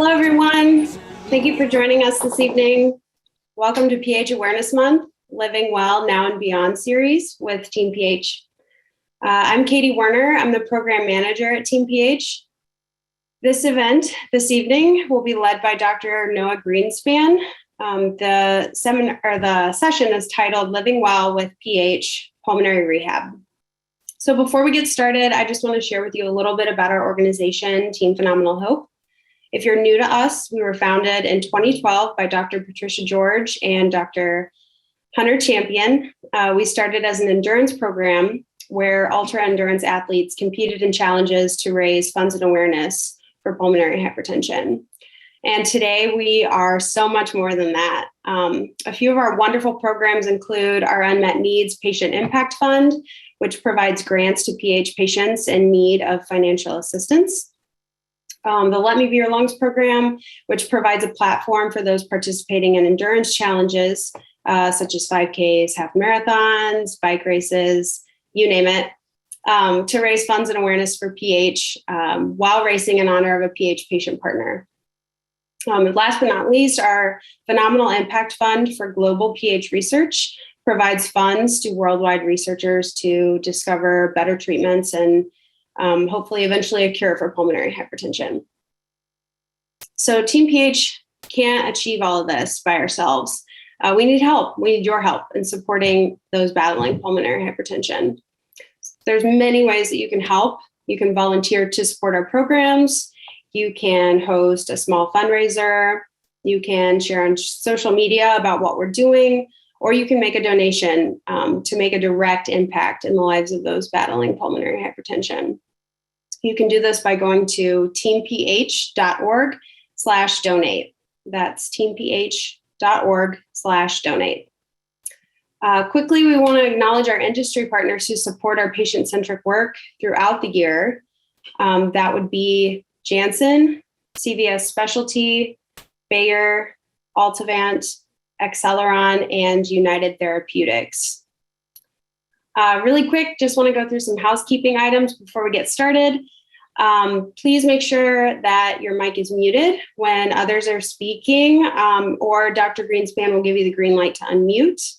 Hello, everyone. Thank you for joining us this evening. Welcome to PH Awareness Month, Living Well Now and Beyond series with Team PH. I'm Katie Werner. I'm the program manager at Team PH. This event this evening will be led by Dr. Noah Greenspan. The session is titled Living Well with PH, Pulmonary Rehab. So before we get started, I just want to share with you a little bit about our organization, Team Phenomenal Hope. If you're new to us, we were founded in 2012 by Dr. Patricia George and Dr. Hunter Champion. We started as an endurance program where ultra-endurance athletes competed in challenges to raise funds and awareness for pulmonary hypertension. And today we are so much more than that. A few of our wonderful programs include our Unmet Needs Patient Impact Fund, which provides grants to PH patients in need of financial assistance. The Let Me Be Your Lungs program, which provides a platform for those participating in endurance challenges, such as 5Ks, half marathons, bike races, you name it, to raise funds and awareness for PH while racing in honor of a PH patient partner. Last but not least, our Phenomenal Impact Fund for Global PH Research provides funds to worldwide researchers to discover better treatments and hopefully eventually a cure for pulmonary hypertension. So Team PH can't achieve all of this by ourselves. We need help. We need your help in supporting those battling pulmonary hypertension. There's many ways that you can help. You can volunteer to support our programs. You can host a small fundraiser. You can share on social media about what we're doing, or you can make a donation to make a direct impact in the lives of those battling pulmonary hypertension. You can do this by going to teamph.org/donate. That's teamph.org/donate. Quickly, we want to acknowledge our industry partners who support our patient-centric work throughout the year. That would be Janssen, CVS Specialty, Bayer, Altavant, Acceleron, and United Therapeutics. Really quick, just want to go through some housekeeping items before we get started. Please make sure that your mic is muted when others are speaking, or Dr. Greenspan will give you the green light to unmute.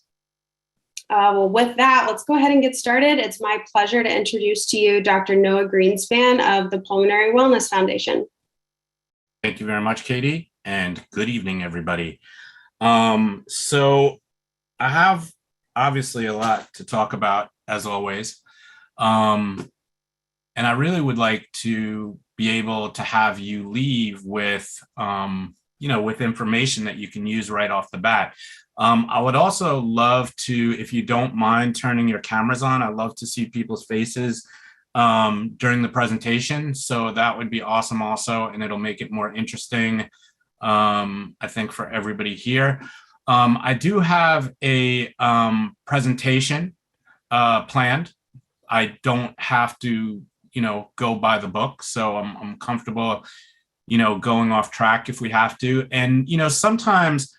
Well, with that, let's go ahead and get started. It's my pleasure to introduce to you Dr. Noah Greenspan of the Pulmonary Wellness Foundation. Thank you very much, Katie, and good evening, everybody. So I have obviously a lot to talk about, as always, and I really would like to be able to have you leave with, with information that you can use right off the bat. I would also love to, if you don't mind turning your cameras on, I'd love to see people's faces during the presentation. So that would be awesome also, and it'll make it more interesting, I think, for everybody here. I do have a presentation planned. I don't have to, go by the book. So I'm comfortable, going off track if we have to. And, sometimes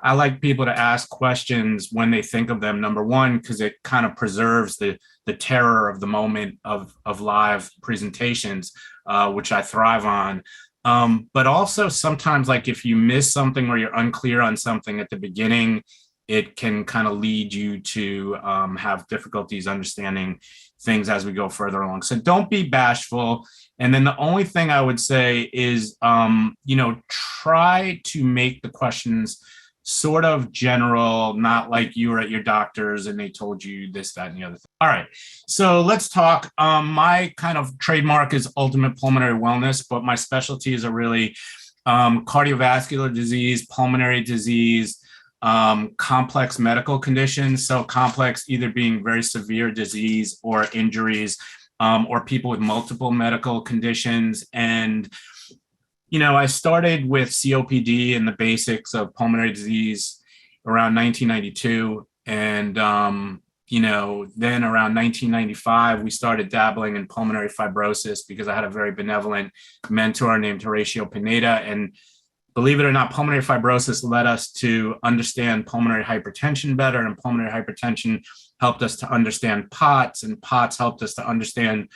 I like people to ask questions when they think of them. Number one, because it kind of preserves the terror of the moment of live presentations, which I thrive on. But also sometimes, like, if you miss something or you're unclear on something at the beginning, it can kind of lead you to have difficulties understanding things as we go further along. So don't be bashful. And then the only thing I would say is, try to make the questions sort of general, not like you were at your doctor's and they told you this, that, and the other thing. All right, so let's talk. My kind of trademark is ultimate pulmonary wellness, but my specialties are really cardiovascular disease, pulmonary disease, complex medical conditions. So complex either being very severe disease or injuries, or people with multiple medical conditions. And I started with COPD and the basics of pulmonary disease around 1992. And, then around 1995, we started dabbling in pulmonary fibrosis because I had a very benevolent mentor named Horatio Pineda. And believe it or not, pulmonary fibrosis led us to understand pulmonary hypertension better, and pulmonary hypertension helped us to understand POTS, and POTS helped us to understand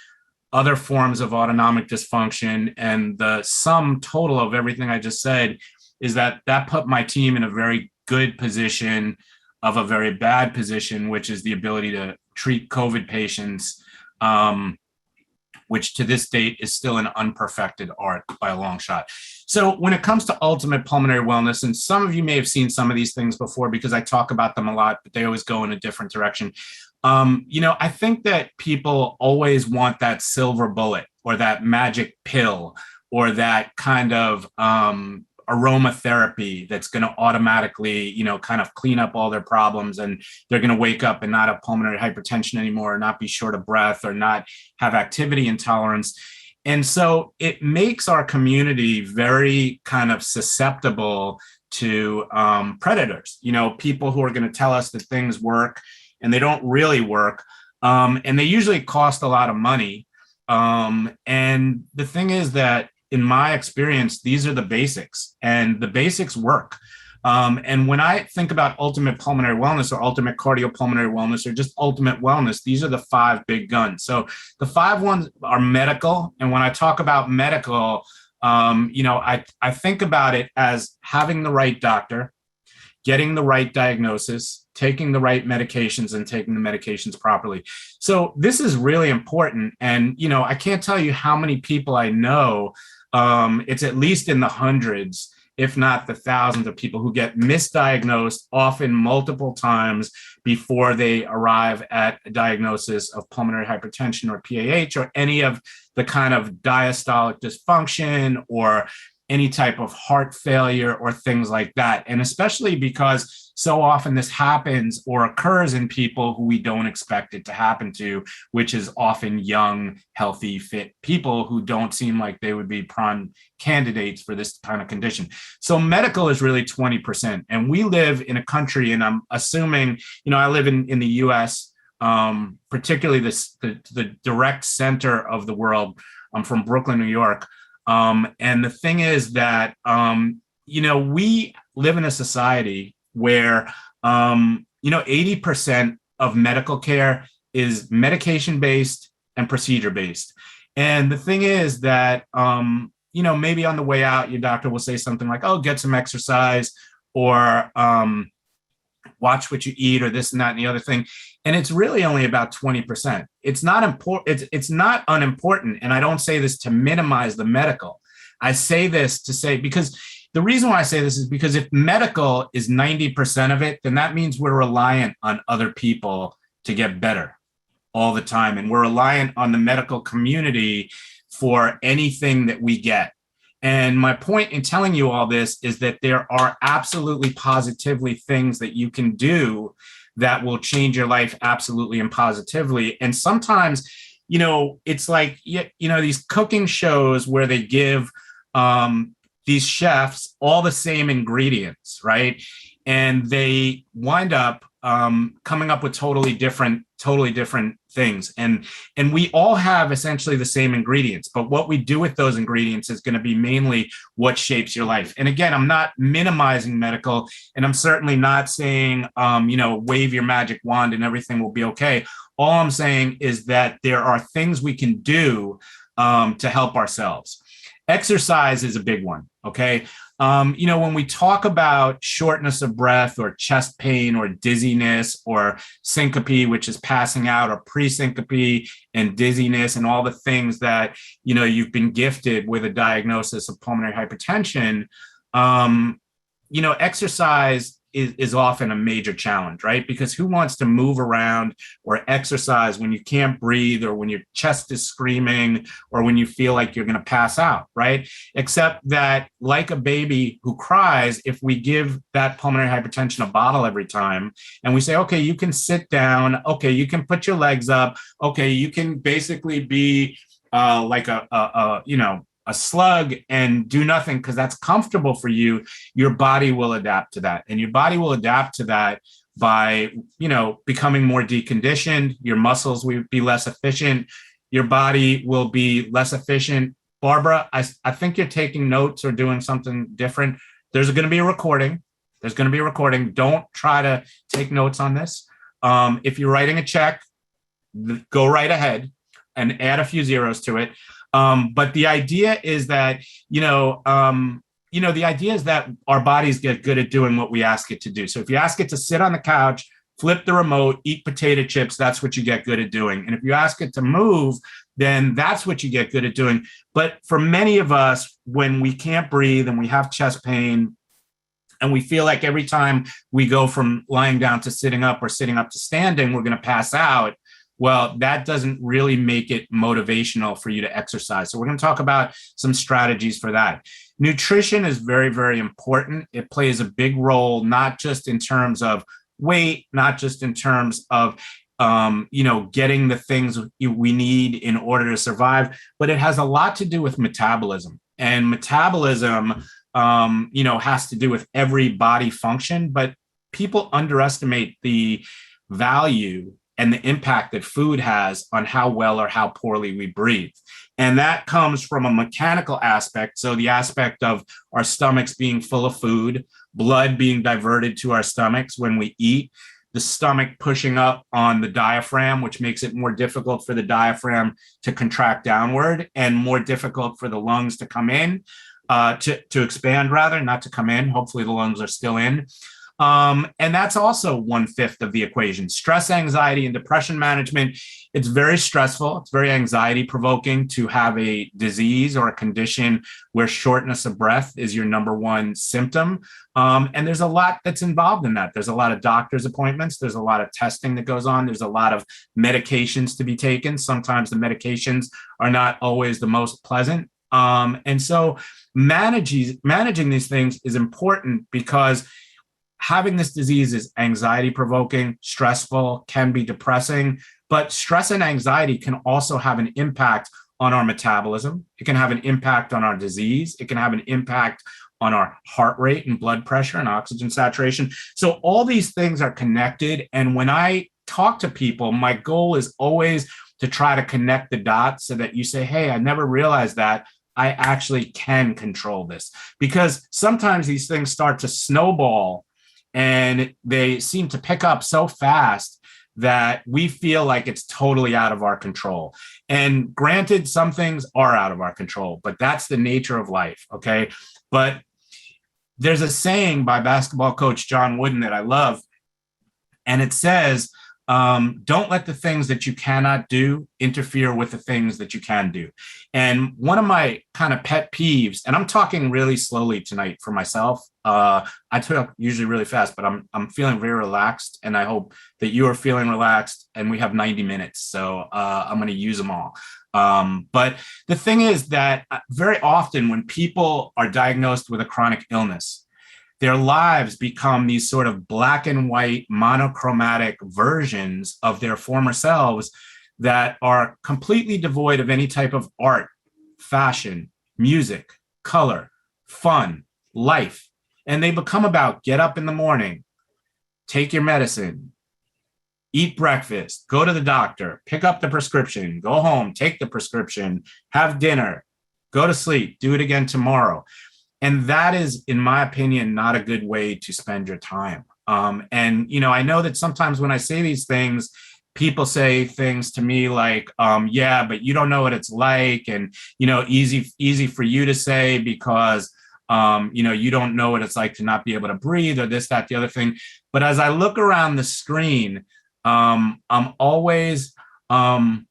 other forms of autonomic dysfunction. And the sum total of everything I just said is that put my team in a very good position of a very bad position, which is the ability to treat COVID patients, which to this date is still an unperfected art by a long shot. So when it comes to ultimate pulmonary wellness, and some of you may have seen some of these things before because I talk about them a lot, but they always go in a different direction. I think that people always want that silver bullet or that magic pill or that kind of aromatherapy that's going to automatically, kind of clean up all their problems, and they're going to wake up and not have pulmonary hypertension anymore, or not be short of breath, or not have activity intolerance. And so it makes our community very kind of susceptible to predators, people who are going to tell us that things work and they don't really work. And they usually cost a lot of money. And the thing is that in my experience, these are the basics, and the basics work. And when I think about ultimate pulmonary wellness or ultimate cardiopulmonary wellness or just ultimate wellness, these are the 5 big guns. So the 5 ones are medical. And when I talk about medical, I think about it as having the right doctor, getting the right diagnosis, taking the right medications, and taking the medications properly. So this is really important. And, I can't tell you how many people I know. It's at least in the hundreds, if not the thousands of people who get misdiagnosed, often multiple times before they arrive at a diagnosis of pulmonary hypertension or PAH or any of the kind of diastolic dysfunction or any type of heart failure or things like that. And especially because so often this happens or occurs in people who we don't expect it to happen to, which is often young, healthy, fit people who don't seem like they would be prime candidates for this kind of condition. So medical is really 20%. And we live in a country, and I'm assuming, I live in the US, particularly the direct center of the world. I'm from Brooklyn, New York. And the thing is that, we live in a society where, 80% of medical care is medication-based and procedure-based. And the thing is that, maybe on the way out, your doctor will say something like, oh, get some exercise, or watch what you eat, or this and that and the other thing. And it's really only about 20%. It's not important. It's not unimportant. And I don't say this to minimize the medical. I say this to say, because the reason why I say this is because if medical is 90% of it, then that means we're reliant on other people to get better all the time. And we're reliant on the medical community for anything that we get. And my point in telling you all this is that there are absolutely positively things that you can do that will change your life absolutely and positively. And sometimes, it's like, these cooking shows where they give these chefs all the same ingredients, right? And they wind up coming up with totally different things. And we all have essentially the same ingredients, but what we do with those ingredients is going to be mainly what shapes your life. And again, I'm not minimizing medical, and I'm certainly not saying, wave your magic wand and everything will be okay. All I'm saying is that there are things we can do to help ourselves. Exercise is a big one. Okay. When we talk about shortness of breath or chest pain or dizziness or syncope, which is passing out, or pre-syncope and dizziness and all the things that, you've been gifted with a diagnosis of pulmonary hypertension, exercise is often a major challenge, right? Because who wants to move around or exercise when you can't breathe, or when your chest is screaming, or when you feel like you're going to pass out, right? Except that, like a baby who cries, if we give that pulmonary hypertension a bottle every time, and we say, okay, you can sit down, okay, you can put your legs up, okay, you can basically be like a slug and do nothing because that's comfortable for you, your body will adapt to that. And your body will adapt to that by, becoming more deconditioned. Your muscles will be less efficient. Your body will be less efficient. Barbara, I think you're taking notes or doing something different. There's going to be a recording. Don't try to take notes on this. If you're writing a check, go right ahead. and add a few zeros to it. But the idea is that, the idea is that our bodies get good at doing what we ask it to do. So if you ask it to sit on the couch, flip the remote, eat potato chips, that's what you get good at doing. And if you ask it to move, then that's what you get good at doing. But for many of us, when we can't breathe and we have chest pain, and we feel like every time we go from lying down to sitting up or sitting up to standing, we're going to pass out. Well, that doesn't really make it motivational for you to exercise. So we're going to talk about some strategies for that. Nutrition is very, very important. It plays a big role, not just in terms of weight, not just in terms of getting the things we need in order to survive, but it has a lot to do with metabolism. And metabolism, has to do with every body function, but people underestimate the value and the impact that food has on how well or how poorly we breathe. And that comes from a mechanical aspect. So the aspect of our stomachs being full of food, blood being diverted to our stomachs when we eat, the stomach pushing up on the diaphragm, which makes it more difficult for the diaphragm to contract downward and more difficult for the lungs to come in, to expand rather, not to come in. Hopefully the lungs are still in. And that's also 1/5 of the equation. Stress, anxiety, and depression management. It's very stressful. It's very anxiety provoking to have a disease or a condition where shortness of breath is your number one symptom. And there's a lot that's involved in that. There's a lot of doctor's appointments. There's a lot of testing that goes on. There's a lot of medications to be taken. Sometimes the medications are not always the most pleasant. And so managing these things is important because having this disease is anxiety provoking, stressful, can be depressing, but stress and anxiety can also have an impact on our metabolism. It can have an impact on our disease. It can have an impact on our heart rate and blood pressure and oxygen saturation. So all these things are connected. And when I talk to people, my goal is always to try to connect the dots so that you say, hey, I never realized that I actually can control this. Because sometimes these things start to snowball and they seem to pick up so fast that we feel like it's totally out of our control. And granted, some things are out of our control, but that's the nature of life, okay? But there's a saying by basketball coach John Wooden that I love, and it says, don't let the things that you cannot do interfere with the things that you can do. And one of my kind of pet peeves, and I'm talking really slowly tonight for myself. I talk usually really fast, but I'm feeling very relaxed, and I hope that you are feeling relaxed. And we have 90 minutes, so I'm going to use them all. But the thing is that very often when people are diagnosed with a chronic illness, their lives become these sort of black and white monochromatic versions of their former selves that are completely devoid of any type of art, fashion, music, color, fun, life. And they become about get up in the morning, take your medicine, eat breakfast, go to the doctor, pick up the prescription, go home, take the prescription, have dinner, go to sleep, do it again tomorrow. And that is, in my opinion, not a good way to spend your time. And, I know that sometimes when I say these things, people say things to me like, yeah, but you don't know what it's like. And, easy for you to say because, you don't know what it's like to not be able to breathe or this, that, the other thing. But as I look around the screen, I'm always, I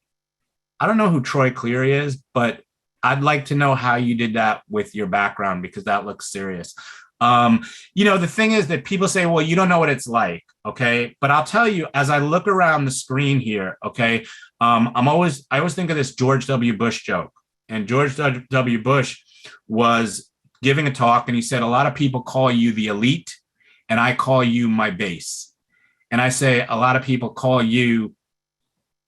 don't know who Troy Cleary is, but I'd like to know how you did that with your background because that looks serious. The thing is that people say, well, you don't know what it's like. Okay. But I'll tell you, as I look around the screen here, okay, I always think of this George W. Bush joke. And George W. Bush was giving a talk and he said, a lot of people call you the elite and I call you my base. And I say, a lot of people call you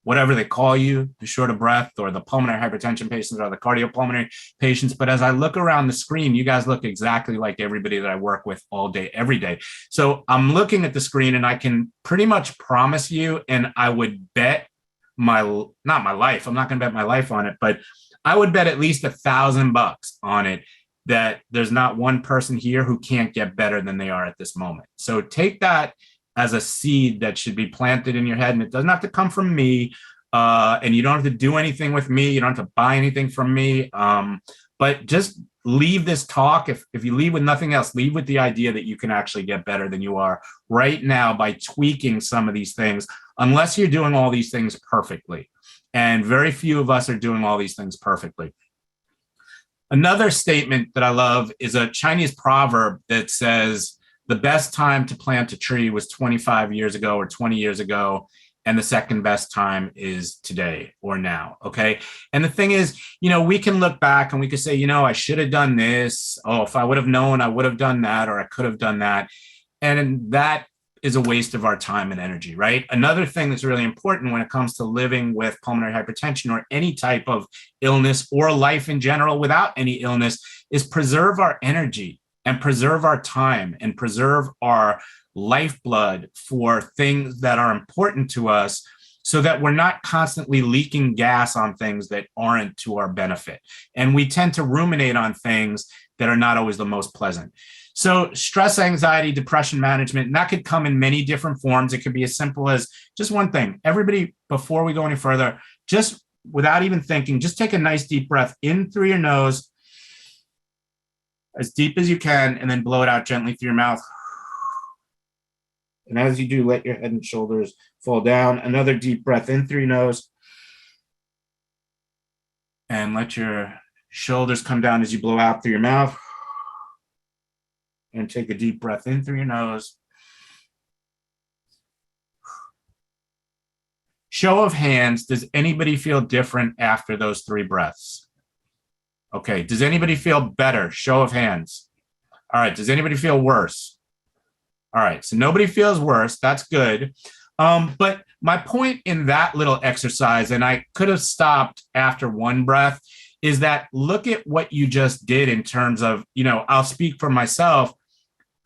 whatever they call you, the short of breath or the pulmonary hypertension patients or the cardiopulmonary patients. But as I look around the screen, you guys look exactly like everybody that I work with all day, every day. So I'm looking at the screen and I can pretty much promise you, and I would bet not my life, I'm not going to bet my life on it, but I would bet at least $1,000 on it that there's not one person here who can't get better than they are at this moment. So take that as a seed that should be planted in your head. And it doesn't have to come from me. and you don't have to do anything with me. You don't have to buy anything from me. But just leave this talk. If you leave with nothing else, leave with the idea that you can actually get better than you are right now by tweaking some of these things, unless you're doing all these things perfectly. And very few of us are doing all these things perfectly. Another statement that I love is a Chinese proverb that says, the best time to plant a tree was 25 years ago or 20 years ago. And the second best time is today or now. Okay. And the thing is, we can look back and we could say, I should have done this. Oh, if I would have known, I would have done that, or I could have done that. And that is a waste of our time and energy, right? Another thing that's really important when it comes to living with pulmonary hypertension or any type of illness or life in general without any illness is preserve our energy and preserve our time and preserve our lifeblood for things that are important to us, so that we're not constantly leaking gas on things that aren't to our benefit. And we tend to ruminate on things that are not always the most pleasant. So stress, anxiety, depression management, and that could come in many different forms. It could be as simple as just one thing. Everybody, before we go any further, just without even thinking, just take a nice deep breath in through your nose, as deep as you can, and then blow it out gently through your mouth. And as you do, let your head and shoulders fall down. Another deep breath in through your nose. And let your shoulders come down as you blow out through your mouth. And take a deep breath in through your nose. Show of hands, does anybody feel different after those 3 breaths? Okay, does anybody feel better? Show of hands. All right, does anybody feel worse? All right, so nobody feels worse. That's good. But my point in that little exercise, and I could have stopped after 1 breath, is that look at what you just did in terms of, I'll speak for myself,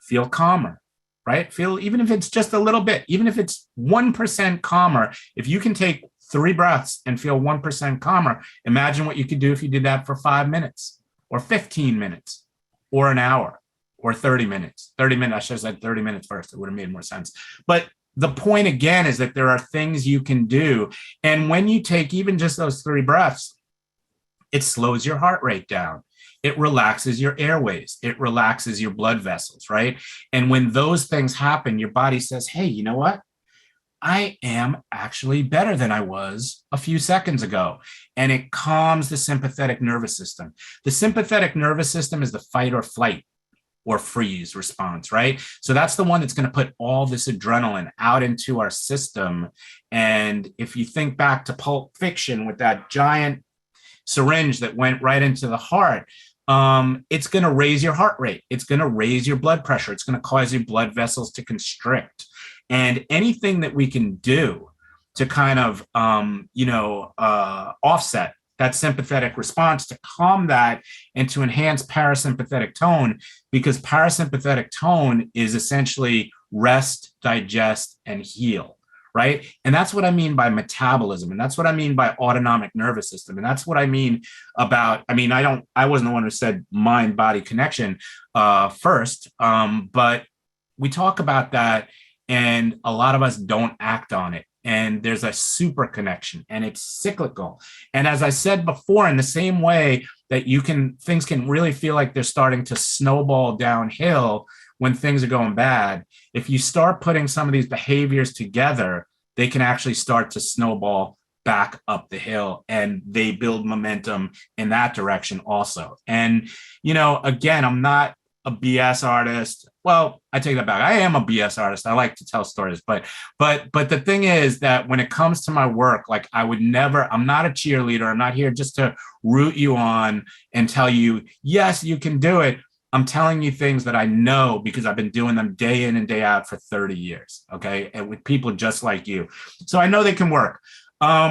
feel calmer, right? Feel, even if it's just a little bit, even if it's 1% calmer, if you can take 3 breaths and feel 1% calmer, imagine what you could do if you did that for 5 minutes or 15 minutes or an hour. Or 30 minutes. 30 minutes, I should have said 30 minutes first. It would have made more sense. But the point again is that there are things you can do. And when you take even just those 3 breaths, it slows your heart rate down. It relaxes your airways. It relaxes your blood vessels, right? And when those things happen, your body says, hey, you know what? I am actually better than I was a few seconds ago. And it calms the sympathetic nervous system. The sympathetic nervous system is the fight or flight or freeze response, right? So that's the one that's going to put all this adrenaline out into our system. And if you think back to Pulp Fiction with that giant syringe that went right into the heart, it's going to raise your heart rate. It's going to raise your blood pressure. It's going to cause your blood vessels to constrict. And anything that we can do to kind of, offset that sympathetic response, to calm that and to enhance parasympathetic tone, because parasympathetic tone is essentially rest, digest, and heal, right? And that's what I mean by metabolism. And that's what I mean by autonomic nervous system. And that's what I mean about, I wasn't the one who said mind-body connection first, but we talk about that and a lot of us don't act on it. And there's a super connection and it's cyclical. And as I said before, in the same way that things can really feel like they're starting to snowball downhill when things are going bad, if you start putting some of these behaviors together, they can actually start to snowball back up the hill and they build momentum in that direction also. And, again, I'm not a BS artist. Well, I take that back. I am a BS artist. I like to tell stories, but the thing is that when it comes to my work, like I'm not a cheerleader. I'm not here just to root you on and tell you, yes, you can do it. I'm telling you things that I know because I've been doing them day in and day out for 30 years. Okay. And with people just like you. So I know they can work.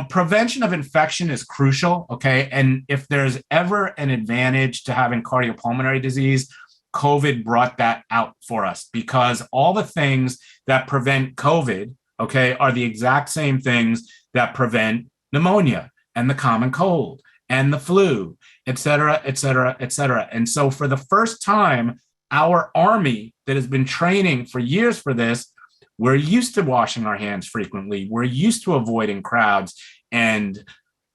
Prevention of infection is crucial. Okay. And if there's ever an advantage to having cardiopulmonary disease, COVID brought that out for us, because all the things that prevent COVID, okay, are the exact same things that prevent pneumonia and the common cold and the flu, et cetera, et cetera, et cetera. And so for the first time, our army that has been training for years for this, we're used to washing our hands frequently. We're used to avoiding crowds. and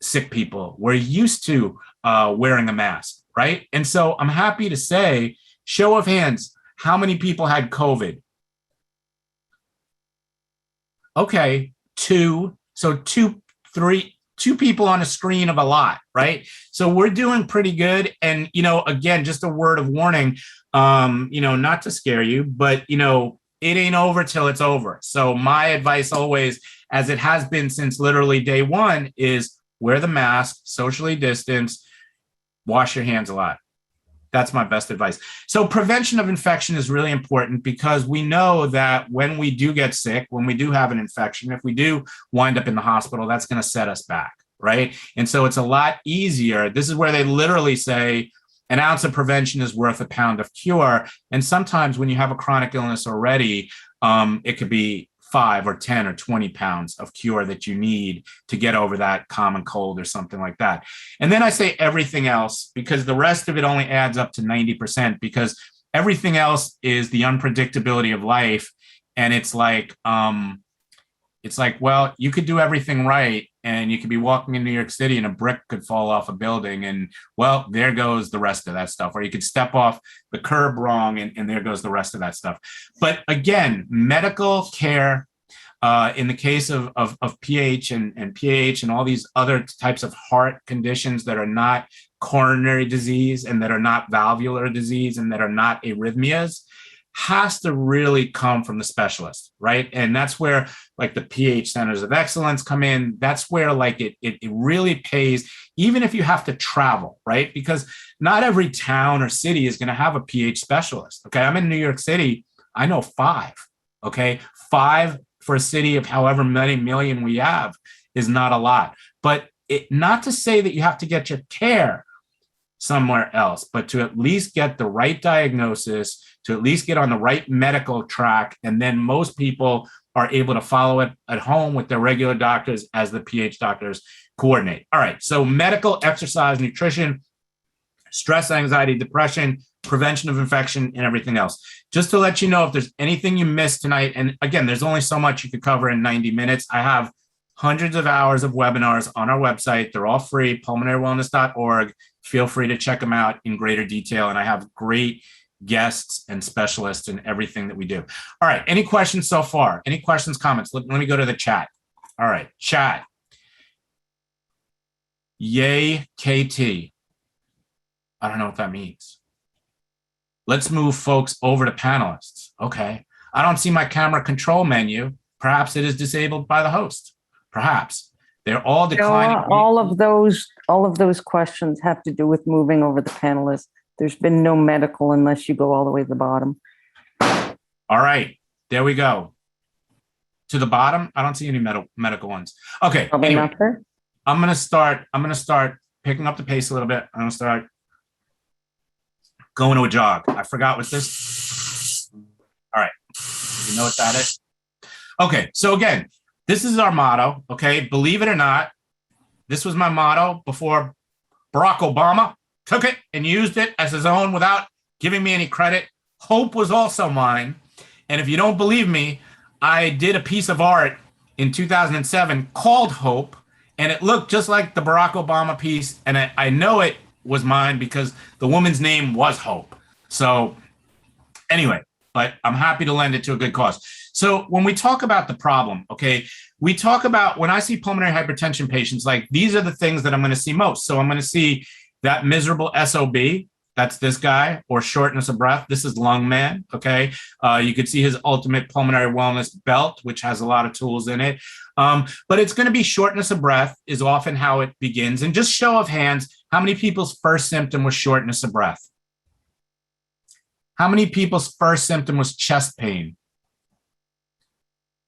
sick people. We're used to wearing a mask, right? And so I'm happy to say, show of hands, how many people had COVID? Okay, two. So two people on a screen of a lot, right? So we're doing pretty good. And, again, just a word of warning, not to scare you, but, it ain't over till it's over. So my advice always, as it has been since literally day one, is wear the mask, socially distance, wash your hands a lot. That's my best advice. So prevention of infection is really important because we know that when we do get sick, when we do have an infection, if we do wind up in the hospital, that's going to set us back, right? And so it's a lot easier. This is where they literally say an ounce of prevention is worth a pound of cure. And sometimes when you have a chronic illness already, it could be 5 or 10 or 20 pounds of cure that you need to get over that common cold or something like that. And then I say everything else because the rest of it only adds up to 90% because everything else is the unpredictability of life. And it's like, well, you could do everything right and you could be walking in New York City and a brick could fall off a building and, well, there goes the rest of that stuff. Or you could step off the curb wrong and there goes the rest of that stuff. But again, medical care, in the case of PH and PAH and all these other types of heart conditions that are not coronary disease and that are not valvular disease and that are not arrhythmias, has to really come from the specialist, right? And that's where like the PH centers of excellence come in. That's where like it really pays, even if you have to travel, right? Because not every town or city is going to have a PH specialist. Okay. I'm in New York City. I know 5. Okay. 5 for a city of however many million we have is not a lot, but not to say that you have to get your care somewhere else, but to at least get the right diagnosis, to at least get on the right medical track. And then most people are able to follow it at home with their regular doctors as the PH doctors coordinate. All right. So medical, exercise, nutrition, stress, anxiety, depression, prevention of infection, and everything else. Just to let you know if there's anything you missed tonight. And again, there's only so much you could cover in 90 minutes. I have hundreds of hours of webinars on our website. They're all free, pulmonarywellness.org. Feel free to check them out in greater detail. And I have great guests and specialists in everything that we do. All right. Any questions so far? Any questions, comments? Let me go to the chat. All right. Chat. Yay, KT. I don't know what that means. Let's move folks over to panelists. Okay. I don't see my camera control menu. Perhaps it is disabled by the host. Perhaps. They're all declining. All of those questions have to do with moving over the panelists. There's been no medical unless you go all the way to the bottom. All right, there we go. To the bottom, I don't see any medical ones. Okay, anyway, I'm gonna start picking up the pace a little bit. I'm gonna start going to a jog. I forgot what this. All right, you know what that is? Okay, so again, this is our motto. Okay, believe it or not, this was my motto before Barack Obama took it and used it as his own without giving me any credit. Hope was also mine. And if you don't believe me, I did a piece of art in 2007 called Hope, and it looked just like the Barack Obama piece. And I know it was mine because the woman's name was Hope. So anyway, but I'm happy to lend it to a good cause. So when we talk about the problem, okay, we talk about when I see pulmonary hypertension patients, like these are the things that I'm going to see most. So I'm going to see that miserable SOB, that's this guy, or shortness of breath. This is Lung Man, okay? You could see his ultimate pulmonary wellness belt, which has a lot of tools in it. But it's going to be shortness of breath is often how it begins. And just show of hands, how many people's first symptom was shortness of breath? How many people's first symptom was chest pain?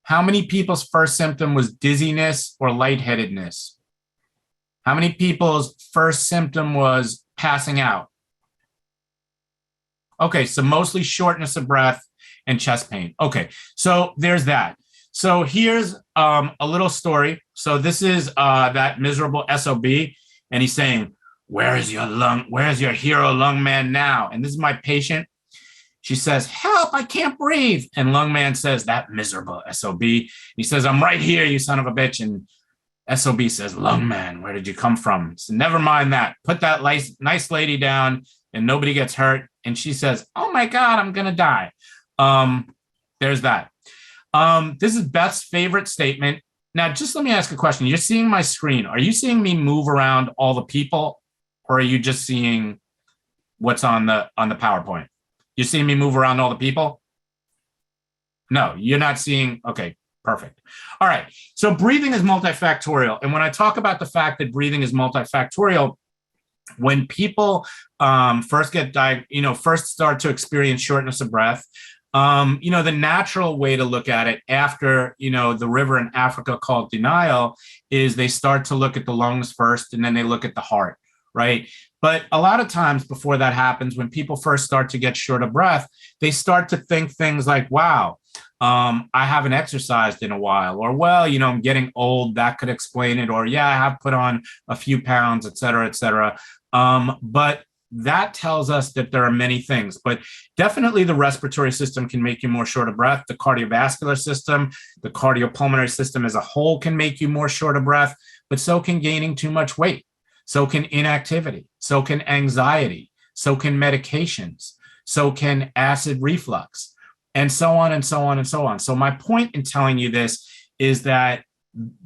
How many people's first symptom was dizziness or lightheadedness? How many people's first symptom was passing out? Okay, so mostly shortness of breath and chest pain. Okay, so there's that. So here's a little story. So this is that miserable SOB, and he's saying, where's your hero lung man now? And this is my patient. She says, help, I can't breathe. And lung man says, that miserable SOB. He says, I'm right here, you son of a bitch. And SOB says, lung man, where did you come from? So never mind that. Put that nice lady down and nobody gets hurt. And she says, oh my God, I'm going to die. There's that. This is Beth's favorite statement. Now, just let me ask a question. You're seeing my screen. Are you seeing me move around all the people, or are you just seeing what's on the PowerPoint? You're seeing me move around all the people? No, you're not seeing. Okay, perfect. All right. So breathing is multifactorial. And when I talk about the fact that breathing is multifactorial, when people first start to experience shortness of breath, the natural way to look at it after, the river in Africa called denial is they start to look at the lungs first and then they look at the heart, right? But a lot of times before that happens, when people first start to get short of breath, they start to think things like, wow, I haven't exercised in a while, or, well, I'm getting old, that could explain it, or, yeah, I have put on a few pounds, et cetera, et cetera. But that tells us that there are many things, but definitely the respiratory system can make you more short of breath. The cardiovascular system, the cardiopulmonary system as a whole can make you more short of breath, but so can gaining too much weight. So can inactivity. So can anxiety. So can medications. So can acid reflux, and so on and so on and so on. So my point in telling you this is that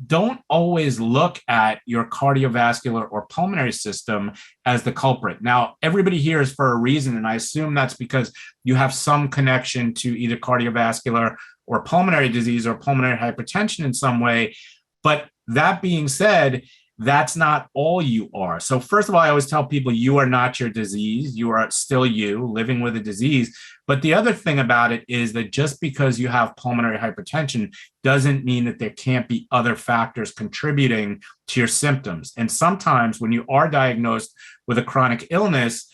don't always look at your cardiovascular or pulmonary system as the culprit. Now, everybody here is for a reason, and I assume that's because you have some connection to either cardiovascular or pulmonary disease or pulmonary hypertension in some way. But that being said, that's not all you are. So first of all, I always tell people you are not your disease. You are still you living with a disease. But the other thing about it is that just because you have pulmonary hypertension doesn't mean that there can't be other factors contributing to your symptoms. And sometimes when you are diagnosed with a chronic illness,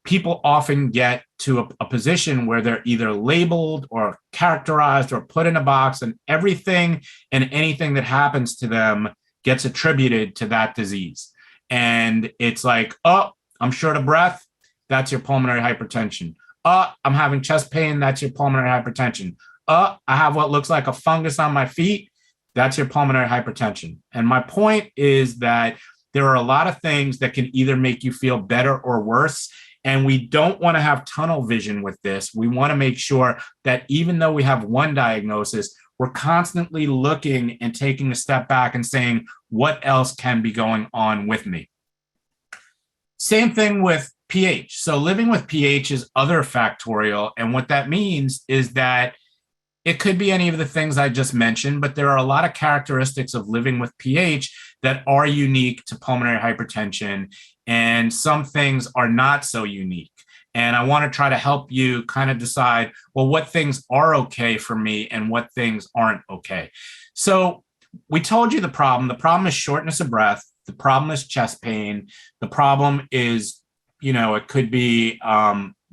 people often get to a position where they're either labeled or characterized or put in a box, and everything and anything that happens to them gets attributed to that disease. And it's like, oh, I'm short of breath. That's your pulmonary hypertension. I'm having chest pain. That's your pulmonary hypertension. I have what looks like a fungus on my feet. That's your pulmonary hypertension. And my point is that there are a lot of things that can either make you feel better or worse. And we don't want to have tunnel vision with this. We want to make sure that even though we have one diagnosis, we're constantly looking and taking a step back and saying, what else can be going on with me? Same thing with pH. So living with pH is other factorial. And what that means is that it could be any of the things I just mentioned, but there are a lot of characteristics of living with pH that are unique to pulmonary hypertension. And some things are not so unique. And I want to try to help you kind of decide, well, what things are okay for me and what things aren't okay. So we told you the problem. The problem is shortness of breath. The problem is chest pain. The problem is, it could be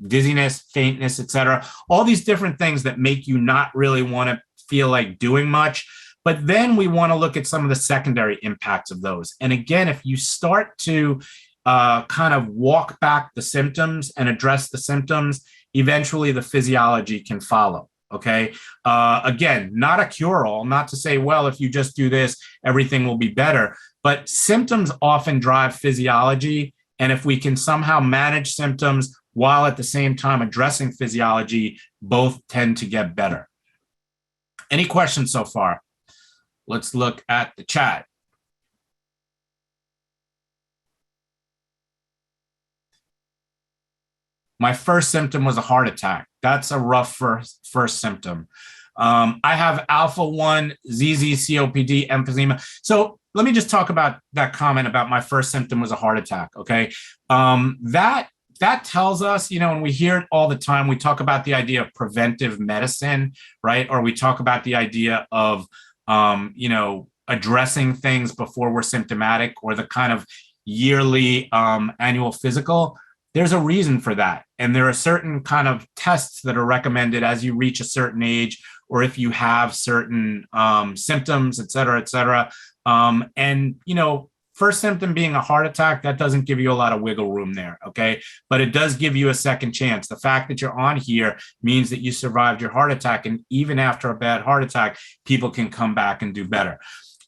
dizziness, faintness, et cetera. All these different things that make you not really want to feel like doing much. But then we want to look at some of the secondary impacts of those. And again, if you start to kind of walk back the symptoms and address the symptoms, eventually the physiology can follow. Okay. Again, not a cure-all, not to say, well, if you just do this, everything will be better. But symptoms often drive physiology. And if we can somehow manage symptoms while at the same time addressing physiology, both tend to get better. Any questions so far? Let's look at the chat. My first symptom was a heart attack. That's a rough first symptom. I have alpha-1 ZZ-COPD emphysema. So let me just talk about that comment about my first symptom was a heart attack, okay? That tells us, and we hear it all the time, we talk about the idea of preventive medicine, right? Or we talk about the idea of, addressing things before we're symptomatic, or the kind of yearly annual physical. There's a reason for that. And there are certain kind of tests that are recommended as you reach a certain age, or if you have certain symptoms, et cetera, et cetera. First symptom being a heart attack, that doesn't give you a lot of wiggle room there, okay? But it does give you a second chance. The fact that you're on here means that you survived your heart attack. And even after a bad heart attack, people can come back and do better.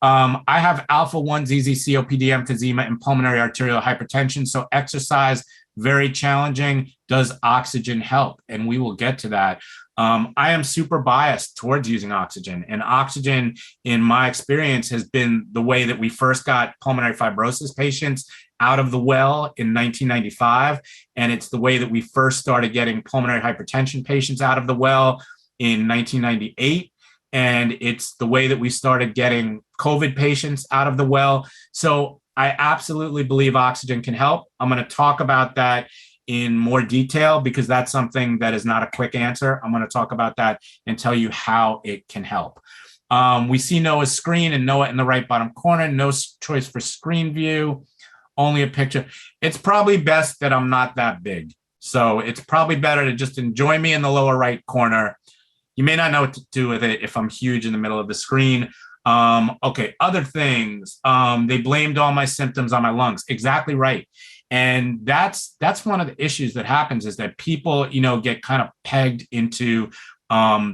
I have alpha 1 ZZ, COPD, emphysema, and pulmonary arterial hypertension. So exercise, very challenging. Does oxygen help? And we will get to that. I am super biased towards using oxygen, and oxygen, in my experience, has been the way that we first got pulmonary fibrosis patients out of the well in 1995. And it's the way that we first started getting pulmonary hypertension patients out of the well in 1998. And it's the way that we started getting COVID patients out of the well. So I absolutely believe oxygen can help. I'm going to talk about that in more detail because that's something that is not a quick answer. I'm going to talk about that and tell you how it can help. We see Noah's screen and Noah in the right bottom corner. No choice for screen view, only a picture. It's probably best that I'm not that big. So it's probably better to just enjoy me in the lower right corner. You may not know what to do with it if I'm huge in the middle of the screen. Okay, other things. They blamed all my symptoms on my lungs. Exactly right. And that's one of the issues that happens is that people, get kind of pegged into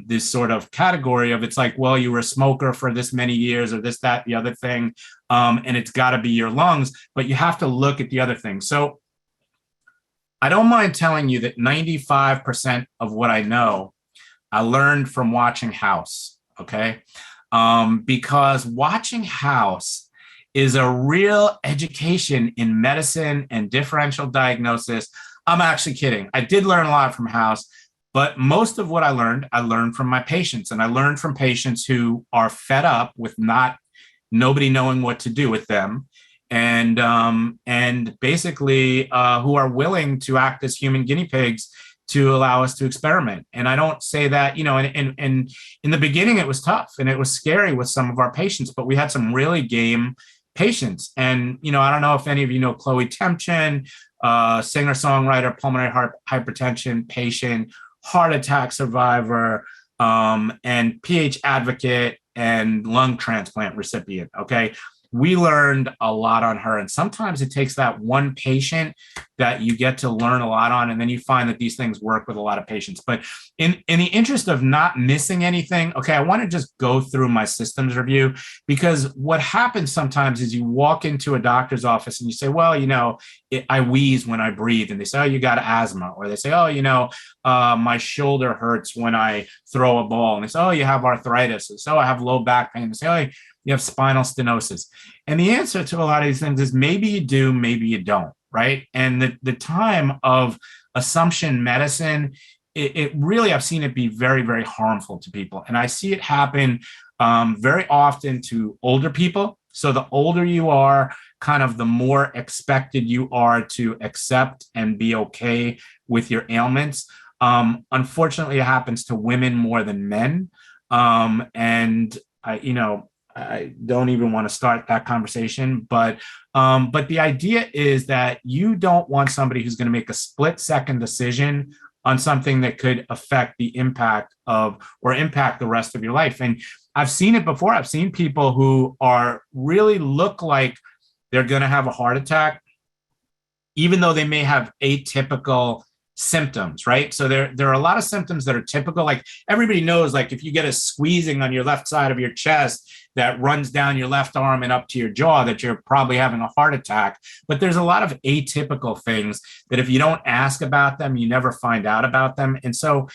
this sort of category of it's like, well, you were a smoker for this many years or this, that, the other thing. And it's got to be your lungs, but you have to look at the other things. So I don't mind telling you that 95% of what I know, I learned from watching House. Okay. Because watching House is a real education in medicine and differential diagnosis. I'm actually kidding. I did learn a lot from House, but most of what I learned from my patients. And I learned from patients who are fed up with nobody knowing what to do with them. And basically who are willing to act as human guinea pigs to allow us to experiment. And I don't say that, and in the beginning, it was tough and it was scary with some of our patients, but we had some really game patients. And, I don't know if any of you know Chloe Tempchin, singer-songwriter, pulmonary hypertension patient, heart attack survivor, and PH advocate and lung transplant recipient. Okay. We learned a lot on her. And sometimes it takes that one patient that you get to learn a lot on. And then you find that these things work with a lot of patients. But in the interest of not missing anything, okay, I want to just go through my systems review, because what happens sometimes is you walk into a doctor's office and you say, well, I wheeze when I breathe. And they say, oh, you got asthma. Or they say, oh, my shoulder hurts when I throw a ball. And they say, oh, you have arthritis. And so I have low back pain. They say, oh, you have spinal stenosis. And the answer to a lot of these things is maybe you do, maybe you don't, right? And the time of assumption medicine, it really, I've seen it be very, very harmful to people. And I see it happen very often to older people. So the older you are, kind of the more expected you are to accept and be okay with your ailments. Unfortunately, it happens to women more than men. And I don't even want to start that conversation, but the idea is that you don't want somebody who's going to make a split-second decision on something that could affect the impact the rest of your life. And I've seen it before. I've seen people who really look like they're going to have a heart attack, even though they may have atypical symptoms, right? So there are a lot of symptoms that are typical. Like everybody knows, like if you get a squeezing on your left side of your chest that runs down your left arm and up to your jaw, that you're probably having a heart attack. But there's a lot of atypical things that if you don't ask about them, you never find out about them. And so,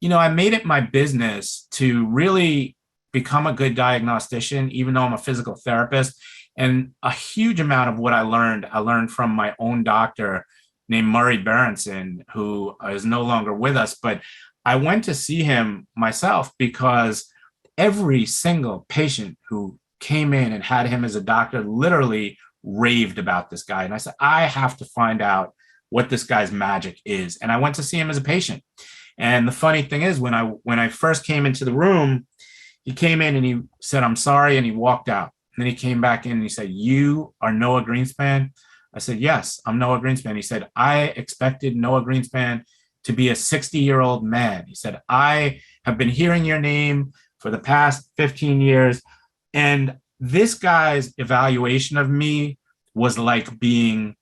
I made it my business to really become a good diagnostician, even though I'm a physical therapist. And a huge amount of what I learned from my own doctor named Murray Berenson, who is no longer with us. But I went to see him myself because every single patient who came in and had him as a doctor literally raved about this guy. And I said, I have to find out what this guy's magic is. And I went to see him as a patient. And the funny thing is, when I first came into the room, he came in and he said, I'm sorry. And he walked out. And then he came back in and he said, you are Noah Greenspan? I said, yes, I'm Noah Greenspan. He said, I expected Noah Greenspan to be a 60-year-old man. He said, I have been hearing your name for the past 15 years. And this guy's evaluation of me was like being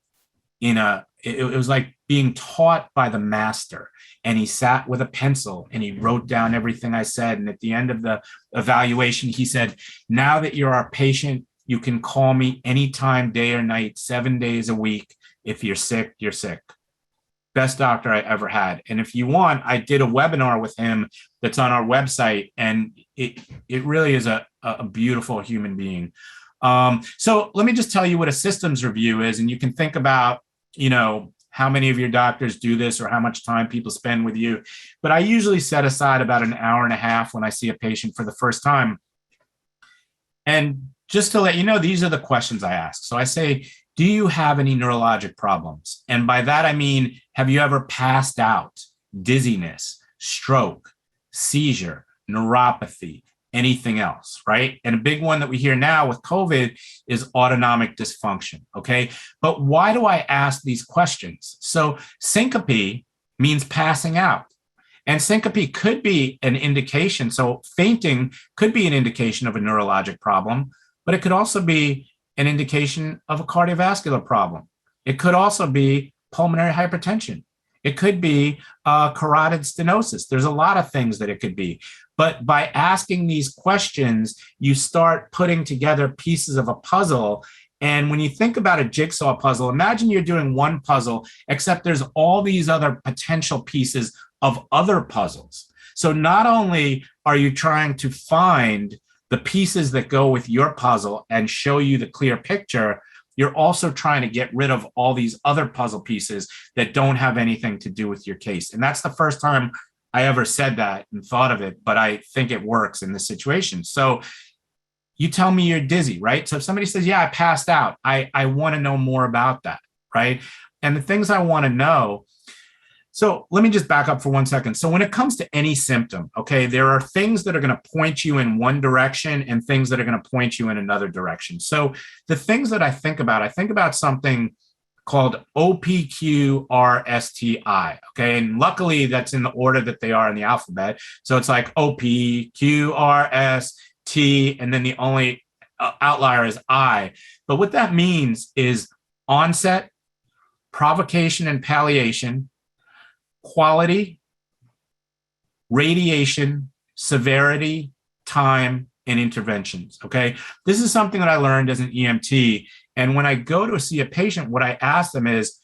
it was like being taught by the master. And he sat with a pencil and he wrote down everything I said. And at the end of the evaluation, he said, now that you're our patient, you can call me anytime, day or night, 7 days a week. If you're sick, you're sick. Best doctor I ever had. And if you want, I did a webinar with him that's on our website, and it really is a beautiful human being. So let me just tell you what a systems review is, and you can think about, how many of your doctors do this or how much time people spend with you. But I usually set aside about an hour and a half when I see a patient for the first time. And just to let you know, these are the questions I ask. So I say, do you have any neurologic problems? And by that, I mean, have you ever passed out, dizziness, stroke, seizure, neuropathy, anything else, right? And a big one that we hear now with COVID is autonomic dysfunction, okay? But why do I ask these questions? So syncope means passing out. And syncope could be an indication. So fainting could be an indication of a neurologic problem, but it could also be an indication of a cardiovascular problem. It could also be pulmonary hypertension. It could be carotid stenosis. There's a lot of things that it could be. But by asking these questions, you start putting together pieces of a puzzle. And when you think about a jigsaw puzzle, imagine you're doing one puzzle, except there's all these other potential pieces of other puzzles. So not only are you trying to find the pieces that go with your puzzle and show you the clear picture, you're also trying to get rid of all these other puzzle pieces that don't have anything to do with your case. And that's the first time I ever said that and thought of it, but I think it works in this situation. So you tell me you're dizzy, right? So if somebody says, yeah, I passed out, I want to know more about that, right? And the things I want to know. So let me just back up for 1 second. So when it comes to any symptom, okay, there are things that are going to point you in one direction and things that are going to point you in another direction. So the things that I think about something called OPQRSTI, okay? And luckily that's in the order that they are in the alphabet. So it's like OPQRST, and then the only outlier is I. But what that means is onset, provocation and palliation, quality, radiation, severity, time, and interventions, okay? This is something that I learned as an EMT. And when I go to see a patient, what I ask them is,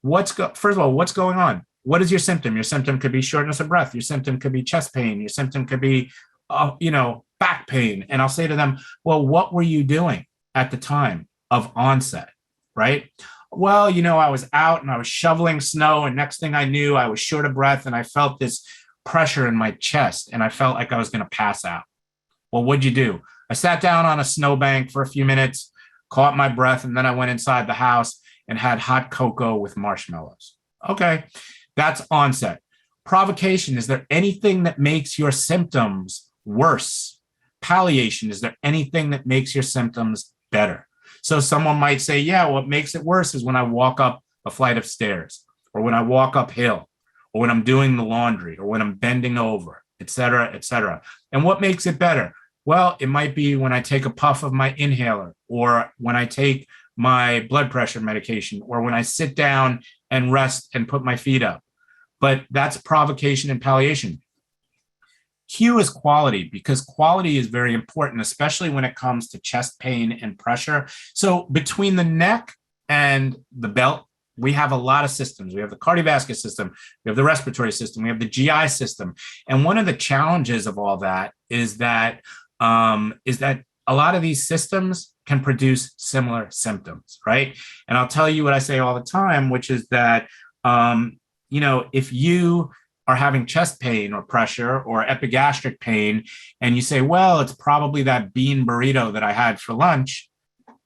first of all, what's going on? What is your symptom? Your symptom could be shortness of breath. Your symptom could be chest pain. Your symptom could be, back pain. And I'll say to them, well, what were you doing at the time of onset, right? Well, I was out and I was shoveling snow, and next thing I knew, I was short of breath and I felt this pressure in my chest and I felt like I was going to pass out. Well, what'd you do? I sat down on a snowbank for a few minutes, caught my breath, and then I went inside the house and had hot cocoa with marshmallows. Okay, that's onset. Provocation, is there anything that makes your symptoms worse? Palliation, is there anything that makes your symptoms better? So someone might say, yeah, what makes it worse is when I walk up a flight of stairs, or when I walk uphill, or when I'm doing the laundry, or when I'm bending over, et cetera, et cetera. And what makes it better? Well, it might be when I take a puff of my inhaler, or when I take my blood pressure medication, or when I sit down and rest and put my feet up. But that's provocation and palliation. Q is quality, because quality is very important, especially when it comes to chest pain and pressure. So between the neck and the belt, we have a lot of systems. We have the cardiovascular system, we have the respiratory system, we have the GI system. And one of the challenges of all that is that a lot of these systems can produce similar symptoms, right? And I'll tell you what I say all the time, which is that, if you are having chest pain or pressure or epigastric pain, and you say, well, it's probably that bean burrito that I had for lunch,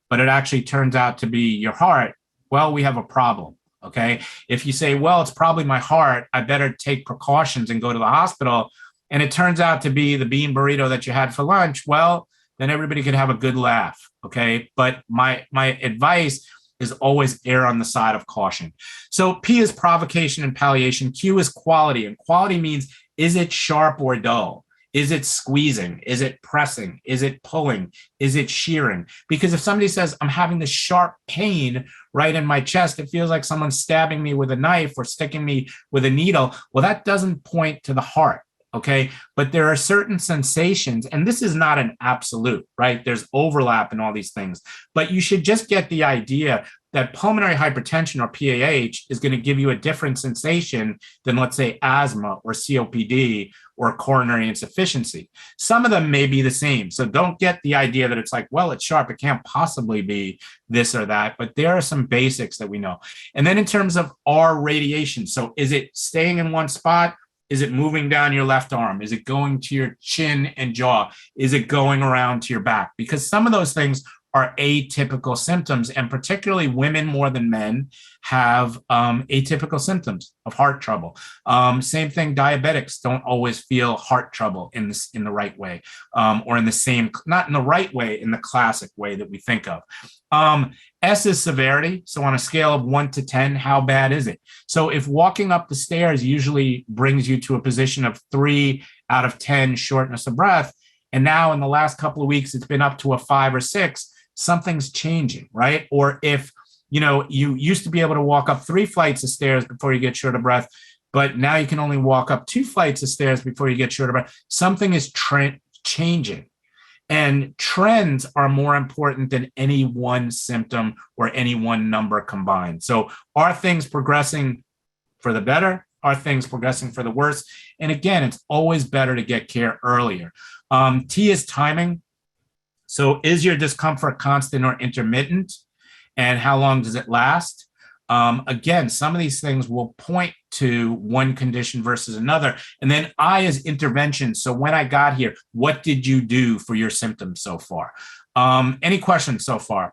but it actually turns out to be your heart, well, we have a problem, okay? If you say, well, it's probably my heart, I better take precautions and go to the hospital, and it turns out to be the bean burrito that you had for lunch, well, then everybody could have a good laugh, okay? But my advice is always err on the side of caution. So P is provocation and palliation. Q is quality. And quality means, is it sharp or dull? Is it squeezing? Is it pressing? Is it pulling? Is it shearing? Because if somebody says, I'm having this sharp pain right in my chest, it feels like someone's stabbing me with a knife or sticking me with a needle. Well, that doesn't point to the heart. Okay. But there are certain sensations, and this is not an absolute, right? There's overlap in all these things, but you should just get the idea that pulmonary hypertension or PAH is going to give you a different sensation than, let's say, asthma or COPD or coronary insufficiency. Some of them may be the same. So don't get the idea that it's like, well, it's sharp, it can't possibly be this or that, but there are some basics that we know. And then in terms of R radiation, so is it staying in one spot? Is it moving down your left arm? Is it going to your chin and jaw? Is it going around to your back? Because some of those things are atypical symptoms, and particularly women more than men have atypical symptoms of heart trouble. Same thing, diabetics don't always feel heart trouble in the right way, or in the same, not in the right way, in the classic way that we think of. S is severity. So on a scale of 1 to 10, how bad is it? So if walking up the stairs usually brings you to a position of 3 out of 10 shortness of breath, and now in the last couple of weeks, it's been up to a 5 or 6, something's changing, right? Or if, you used to be able to walk up 3 flights of stairs before you get short of breath, but now you can only walk up 2 flights of stairs before you get short of breath. Something is changing. And trends are more important than any one symptom or any one number combined. So are things progressing for the better? Are things progressing for the worse? And again, it's always better to get care earlier. T is timing. So is your discomfort constant or intermittent? And how long does it last? Again, some of these things will point to one condition versus another. And then I is intervention. So when I got here, what did you do for your symptoms so far? Any questions so far?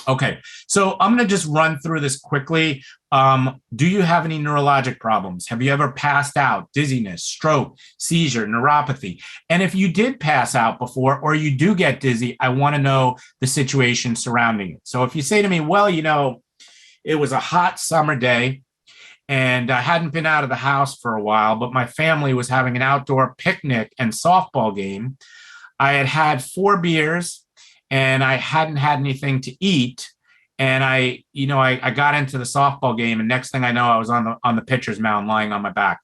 Okay, so I'm going to just run through this quickly. Do you have any neurologic problems? Have you ever passed out, dizziness, stroke, seizure, neuropathy? And if you did pass out before, or you do get dizzy, I want to know the situation surrounding it. So if you say to me, well, it was a hot summer day and I hadn't been out of the house for a while, but my family was having an outdoor picnic and softball game. I had had 4 beers and I hadn't had anything to eat. And I got into the softball game, and next thing I know, I was on the pitcher's mound lying on my back.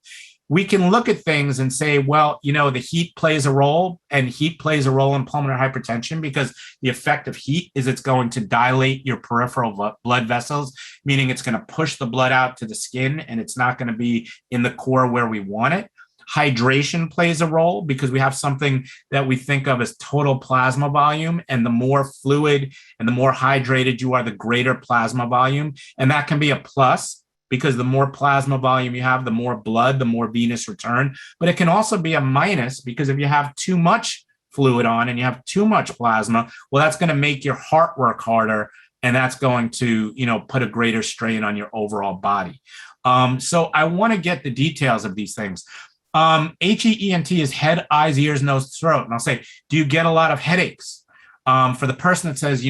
We can look at things and say, well, the heat plays a role, and heat plays a role in pulmonary hypertension because the effect of heat is it's going to dilate your peripheral blood vessels, meaning it's going to push the blood out to the skin, and it's not going to be in the core where we want it. Hydration plays a role because we have something that we think of as total plasma volume, and the more fluid and the more hydrated you are, the greater plasma volume. And that can be a plus because the more plasma volume you have, the more blood, the more venous return. But it can also be a minus because if you have too much fluid on and you have too much plasma, well, that's going to make your heart work harder, and that's going to, put a greater strain on your overall body. So I want to get the details of these things. HEENT is head, eyes, ears, nose, throat. And I'll say, do you get a lot of headaches? For the person that says,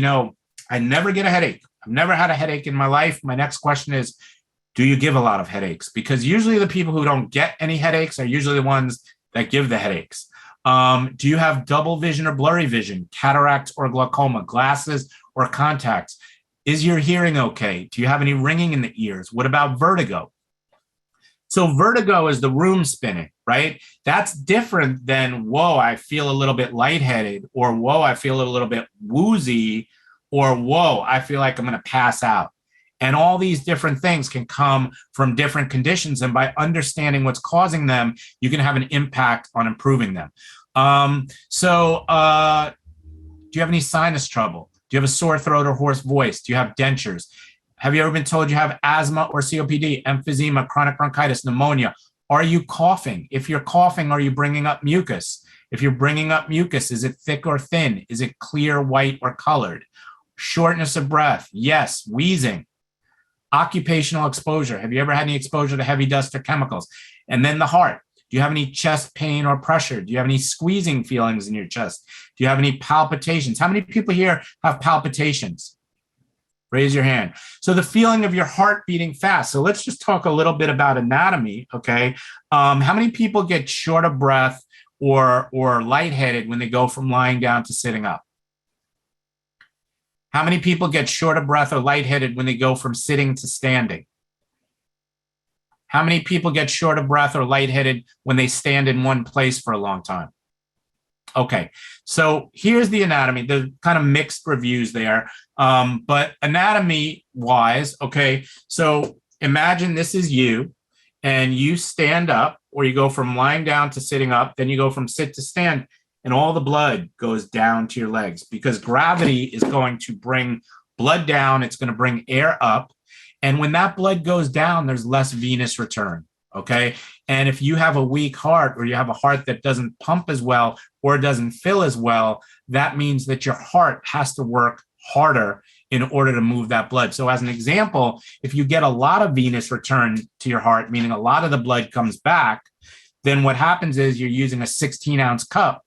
I never get a headache. I've never had a headache in my life. My next question is, do you give a lot of headaches? Because usually the people who don't get any headaches are usually the ones that give the headaches. Do you have double vision or blurry vision, cataracts or glaucoma, glasses or contacts? Is your hearing okay? Do you have any ringing in the ears? What about vertigo? So vertigo is the room spinning, right? That's different than, whoa, I feel a little bit lightheaded, or whoa, I feel a little bit woozy, or whoa, I feel like I'm going to pass out. And all these different things can come from different conditions. And by understanding what's causing them, you can have an impact on improving them. Do you have any sinus trouble? Do you have a sore throat or hoarse voice? Do you have dentures? Have you ever been told you have asthma or COPD, emphysema, chronic bronchitis, pneumonia? Are you coughing? If you're coughing, are you bringing up mucus? If you're bringing up mucus, is it thick or thin? Is it clear, white, or colored? Shortness of breath? Yes. Wheezing. Occupational exposure. Have you ever had any exposure to heavy dust or chemicals? And then the heart. Do you have any chest pain or pressure? Do you have any squeezing feelings in your chest? Do you have any palpitations? How many people here have palpitations? Raise your hand. So the feeling of your heart beating fast. So let's just talk a little bit about anatomy, okay? How many people get short of breath or lightheaded when they go from lying down to sitting up? How many people get short of breath or lightheaded when they go from sitting to standing? How many people get short of breath or lightheaded when they stand in one place for a long time? Okay, so here's the anatomy. There's kind of mixed reviews there, but anatomy-wise, okay, so imagine this is you, and you stand up, or you go from lying down to sitting up, then you go from sit to stand, and all the blood goes down to your legs because gravity is going to bring blood down. It's going to bring air up, and when that blood goes down, there's less venous return. Okay. And if you have a weak heart or you have a heart that doesn't pump as well or doesn't fill as well, that means that your heart has to work harder in order to move that blood. So as an example, if you get a lot of venous return to your heart, meaning a lot of the blood comes back, then what happens is you're using a 16-ounce cup.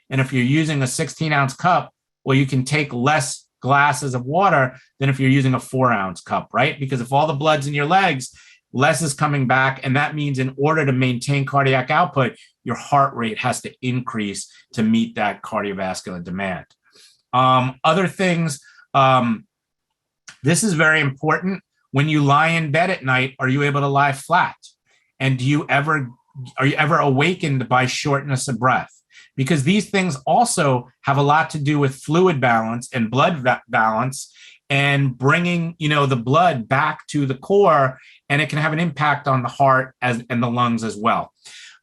And if you're using a 16-ounce cup, well, you can take less glasses of water than if you're using a 4-ounce cup, right? Because if all the blood's in your legs, less is coming back. And that means in order to maintain cardiac output, your heart rate has to increase to meet that cardiovascular demand. Other things, this is very important. When you lie in bed at night, are you able to lie flat? And are you ever awakened by shortness of breath? Because these things also have a lot to do with fluid balance and blood balance and bringing, the blood back to the core, and it can have an impact on the heart and the lungs as well.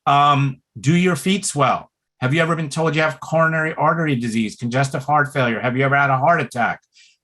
Do your feet swell? Have you ever been told you have coronary artery disease, congestive heart failure? Have you ever had a heart attack?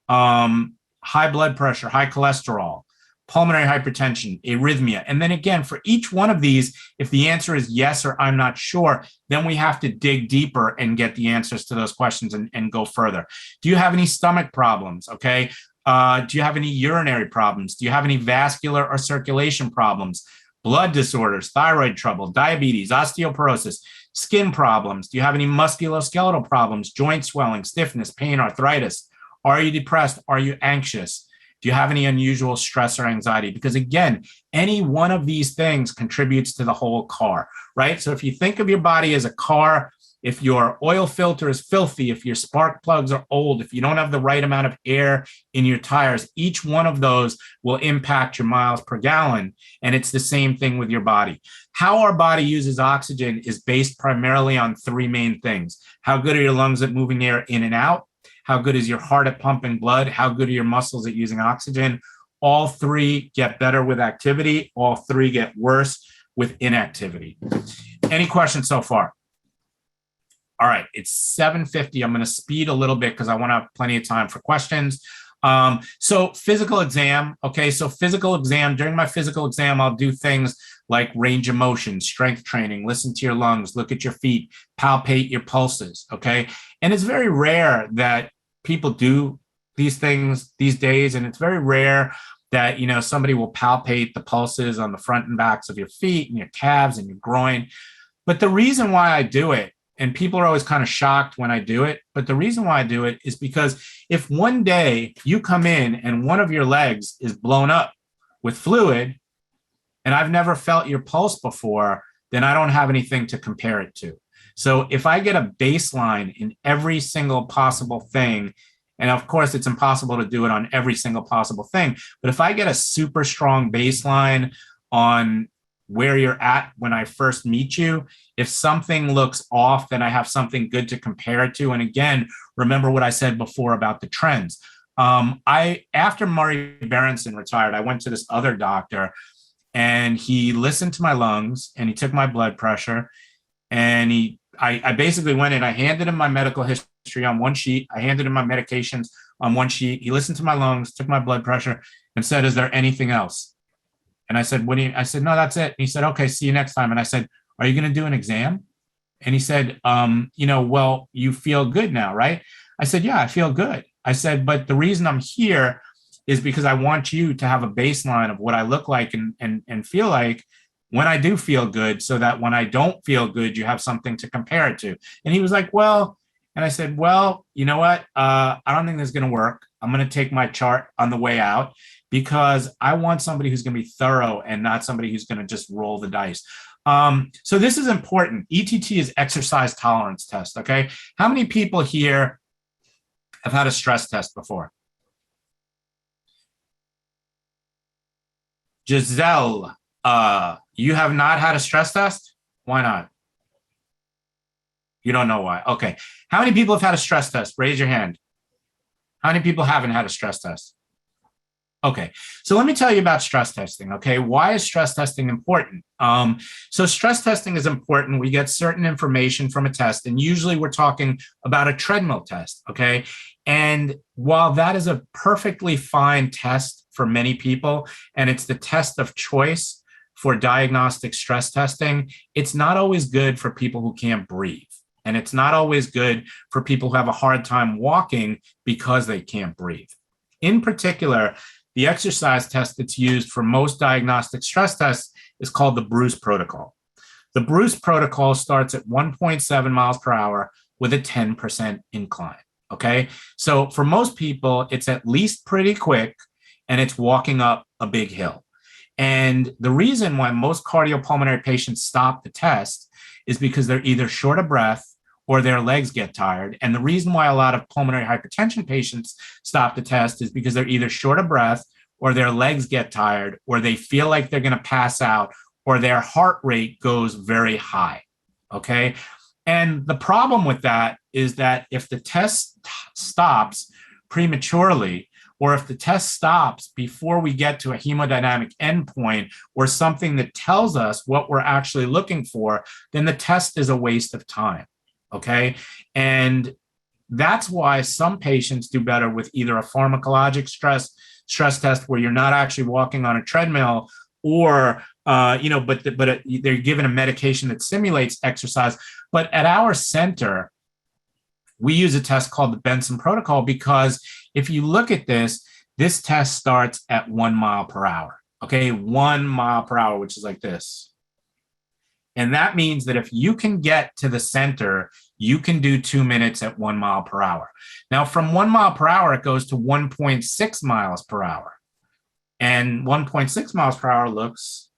High blood pressure, high cholesterol, pulmonary hypertension, arrhythmia. And then again, for each one of these, if the answer is yes or I'm not sure, then we have to dig deeper and get the answers to those questions and go further. Do you have any stomach problems? Okay. Do you have any urinary problems? Do you have any vascular or circulation problems? Blood disorders, thyroid trouble, diabetes, osteoporosis, skin problems? Do you have any musculoskeletal problems, joint swelling, stiffness, pain, arthritis? Are you depressed? Are you anxious? Do you have any unusual stress or anxiety? Because again, any one of these things contributes to the whole car, right? So if you think of your body as a car, if your oil filter is filthy, if your spark plugs are old, if you don't have the right amount of air in your tires, each one of those will impact your miles per gallon. And it's the same thing with your body. How our body uses oxygen is based primarily on three main things. How good are your lungs at moving air in and out? How good is your heart at pumping blood? How good are your muscles at using oxygen? All three get better with activity. All three get worse with inactivity. Any questions so far? All right, it's 7:50. I'm going to speed a little bit because I want to have plenty of time for questions. So physical exam. Okay, so physical exam. During my physical exam, I'll do things like range of motion, strength training, listen to your lungs, look at your feet, palpate your pulses. Okay, and it's very rare that people do these things these days, and it's very rare that somebody will palpate the pulses on the front and backs of your feet and your calves and your groin. But the reason why I do it, and people are always kind of shocked when I do it, but the reason why I do it is because if one day you come in and one of your legs is blown up with fluid and I've never felt your pulse before, then I don't have anything to compare it to. So if I get a baseline in every single possible thing, and of course it's impossible to do it on every single possible thing, but if I get a super strong baseline on where you're at when I first meet you, if something looks off, then I have something good to compare it to. And again, remember what I said before about the trends. After Murray Berenson retired, I went to this other doctor and he listened to my lungs and he took my blood pressure and I basically went in, I handed him my medical history on one sheet. I handed him my medications on one sheet. He listened to my lungs, took my blood pressure and said, "Is there anything else?" And I said, I said, "No, that's it." And he said, "Okay, see you next time." And I said, "Are you going to do an exam?" And he said, "Well, you feel good now, right?" I said, "Yeah, I feel good." I said, "But the reason I'm here is because I want you to have a baseline of what I look like and feel like when I do feel good, so that when I don't feel good, you have something to compare it to." And he was like, "Well," and I said, "Well, you know what? I don't think this is going to work. I'm going to take my chart on the way out because I want somebody who's going to be thorough and not somebody who's going to just roll the dice. So this is important. ETT is exercise tolerance test. Okay. How many people here have had a stress test before? Giselle, you have not had a stress test? Why not? You don't know why. Okay. How many people have had a stress test? Raise your hand. How many people haven't had a stress test? Okay. So let me tell you about stress testing. Okay. Why is stress testing important? So stress testing is important. We get certain information from a test, and usually we're talking about a treadmill test. Okay. And while that is a perfectly fine test for many people, and it's the test of choice for diagnostic stress testing, it's not always good for people who can't breathe. And it's not always good for people who have a hard time walking because they can't breathe. In particular, the exercise test that's used for most diagnostic stress tests is called the Bruce protocol. The Bruce protocol starts at 1.7 miles per hour with a 10% incline. Okay. So for most people, it's at least pretty quick, and it's walking up a big hill. And the reason why most cardiopulmonary patients stop the test is because they're either short of breath or their legs get tired. And the reason why a lot of pulmonary hypertension patients stop the test is because they're either short of breath or their legs get tired, or they feel like they're going to pass out, or their heart rate goes very high. Okay. And the problem with that is that if the test stops prematurely, or if the test stops before we get to a hemodynamic endpoint or something that tells us what we're actually looking for, then the test is a waste of time. Okay. And that's why some patients do better with either a pharmacologic stress test where you're not actually walking on a treadmill, or but they're given a medication that simulates exercise. But at our center, we use a test called the Benson protocol, because if you look at this test starts at 1 mile per hour. Okay, 1 mile per hour, which is like this. And that means that if you can get to the center, you can do 2 minutes at 1 mile per hour. Now, from 1 mile per hour, it goes to 1.6 miles per hour. And 1.6 miles per hour looks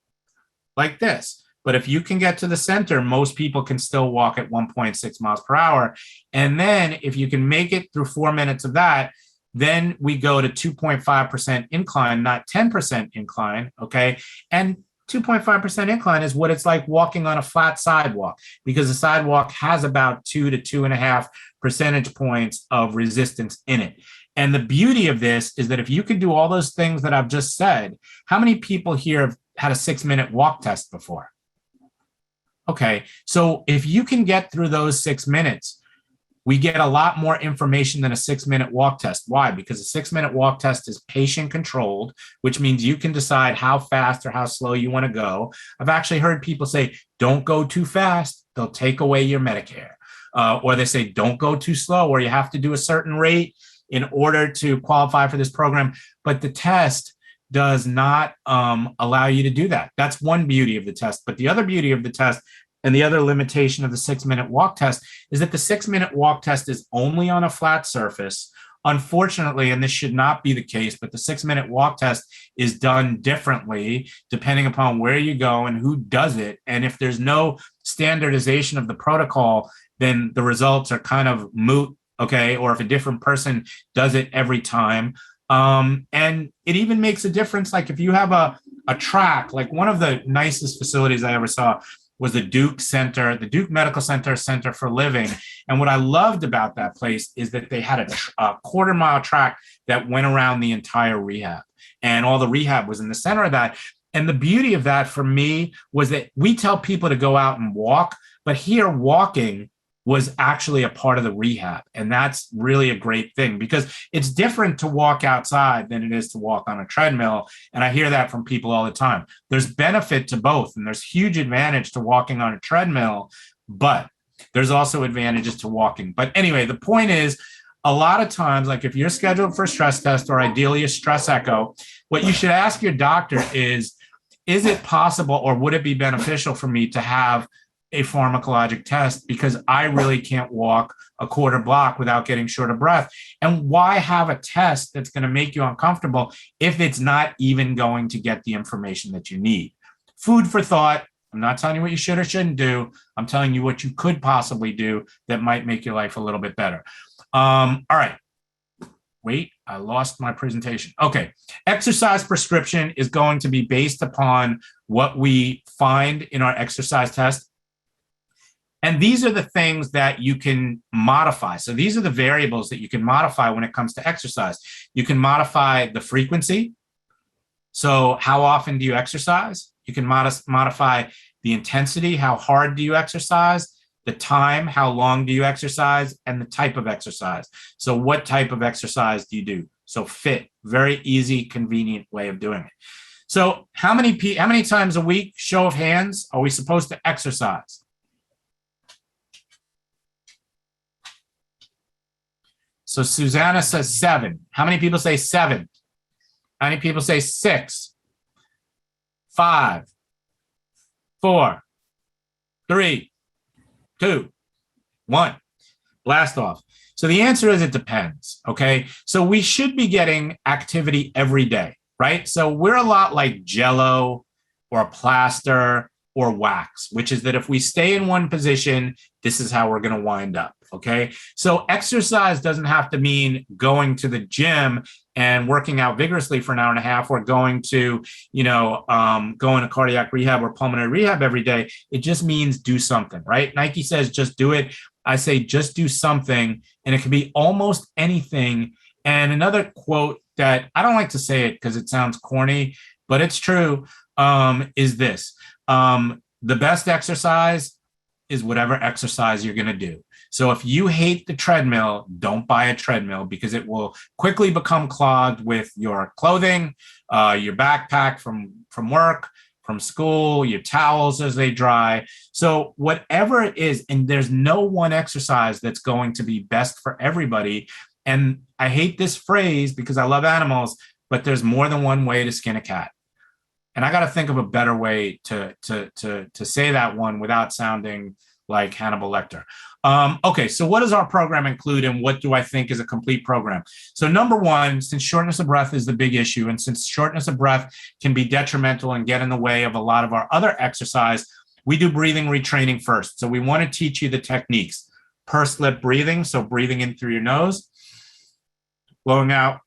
like this. But if you can get to the center, most people can still walk at 1.6 miles per hour. And then if you can make it through 4 minutes of that, then we go to 2.5% incline, not 10% incline. Okay. And 2.5% incline is what it's like walking on a flat sidewalk, because the sidewalk has about 2 to 2.5 percentage points of resistance in it. And the beauty of this is that if you can do all those things that I've just said, how many people here have had a 6-minute walk test before? Okay, so if you can get through those 6 minutes, we get a lot more information than a 6-minute walk test. Why? Because a 6-minute walk test is patient controlled, which means you can decide how fast or how slow you want to go. I've actually heard people say, don't go too fast, they'll take away your Medicare. Or they say, don't go too slow, or you have to do a certain rate in order to qualify for this program. But the test does not allow you to do that. That's one beauty of the test. But the other beauty of the test, and the other limitation of the 6-minute walk test, is that the 6-minute walk test is only on a flat surface. Unfortunately, and this should not be the case, but the 6-minute walk test is done differently depending upon where you go and who does it. And if there's no standardization of the protocol, then the results are kind of moot, okay? Or if a different person does it every time. And it even makes a difference. Like if you have a track, like one of the nicest facilities I ever saw was the Duke Center, the Duke Medical Center Center for Living. And what I loved about that place is that they had a quarter-mile track that went around the entire rehab. And all the rehab was in the center of that. And the beauty of that for me was that we tell people to go out and walk, but here walking was actually a part of the rehab. And that's really a great thing, because it's different to walk outside than it is to walk on a treadmill. And I hear that from people all the time. There's benefit to both, and there's huge advantage to walking on a treadmill, but there's also advantages to walking. But anyway, the point is, a lot of times, like if you're scheduled for a stress test or ideally a stress echo, what you should ask your doctor is it possible, or would it be beneficial for me to have a pharmacologic test because I really can't walk a quarter block without getting short of breath. And why have a test that's going to make you uncomfortable if it's not even going to get the information that you need? Food for thought. I'm not telling you what you should or shouldn't do. I'm telling you what you could possibly do that might make your life a little bit better. All right. Wait, I lost my presentation. Okay. Exercise prescription is going to be based upon what we find in our exercise test. And these are the things that you can modify. So these are the variables that you can modify when it comes to exercise. You can modify the frequency. So how often do you exercise? You can modify the intensity. How hard do you exercise? The time, how long do you exercise? And the type of exercise. So what type of exercise do you do? So fit, very easy, convenient way of doing it. So how many times a week, show of hands, are we supposed to exercise? So Susanna says 7. How many people say 7? How many people say 6? 5, 4, 3, 2, 1. Blast off. So the answer is it depends, okay? So we should be getting activity every day, right? So we're a lot like Jell-O or a plaster or wax, which is that if we stay in one position, this is how we're going to wind up, okay? So exercise doesn't have to mean going to the gym and working out vigorously for an hour and a half or going to, going to cardiac rehab or pulmonary rehab every day. It just means do something, right? Nike says just do it. I say just do something, and it can be almost anything. And another quote that I don't like to say it because it sounds corny, but it's true, is this. The best exercise is whatever exercise you're going to do. So if you hate the treadmill, don't buy a treadmill because it will quickly become clogged with your clothing, your backpack from work, from school, your towels as they dry. So whatever it is, and there's no one exercise that's going to be best for everybody. And I hate this phrase because I love animals, but there's more than one way to skin a cat. And I got to think of a better way to say that one without sounding like Hannibal Lecter. Okay, so what does our program include and what do I think is a complete program? So number one, since shortness of breath is the big issue, and since shortness of breath can be detrimental and get in the way of a lot of our other exercise, we do breathing retraining first. So we want to teach you the techniques. Pursed lip breathing, so breathing in through your nose, blowing out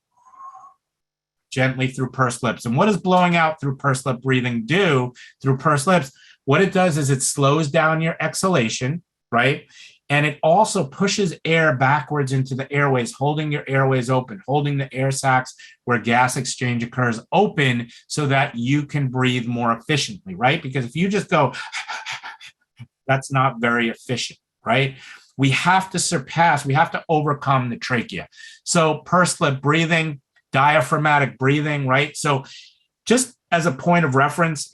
gently through pursed lips. And what does blowing out through pursed lip breathing do through pursed lips? What it does is it slows down your exhalation, right? And it also pushes air backwards into the airways, holding your airways open, holding the air sacs where gas exchange occurs open so that you can breathe more efficiently, right? Because if you just go, that's not very efficient, right? We have to overcome the trachea. So pursed lip breathing, diaphragmatic breathing, right? So just as a point of reference,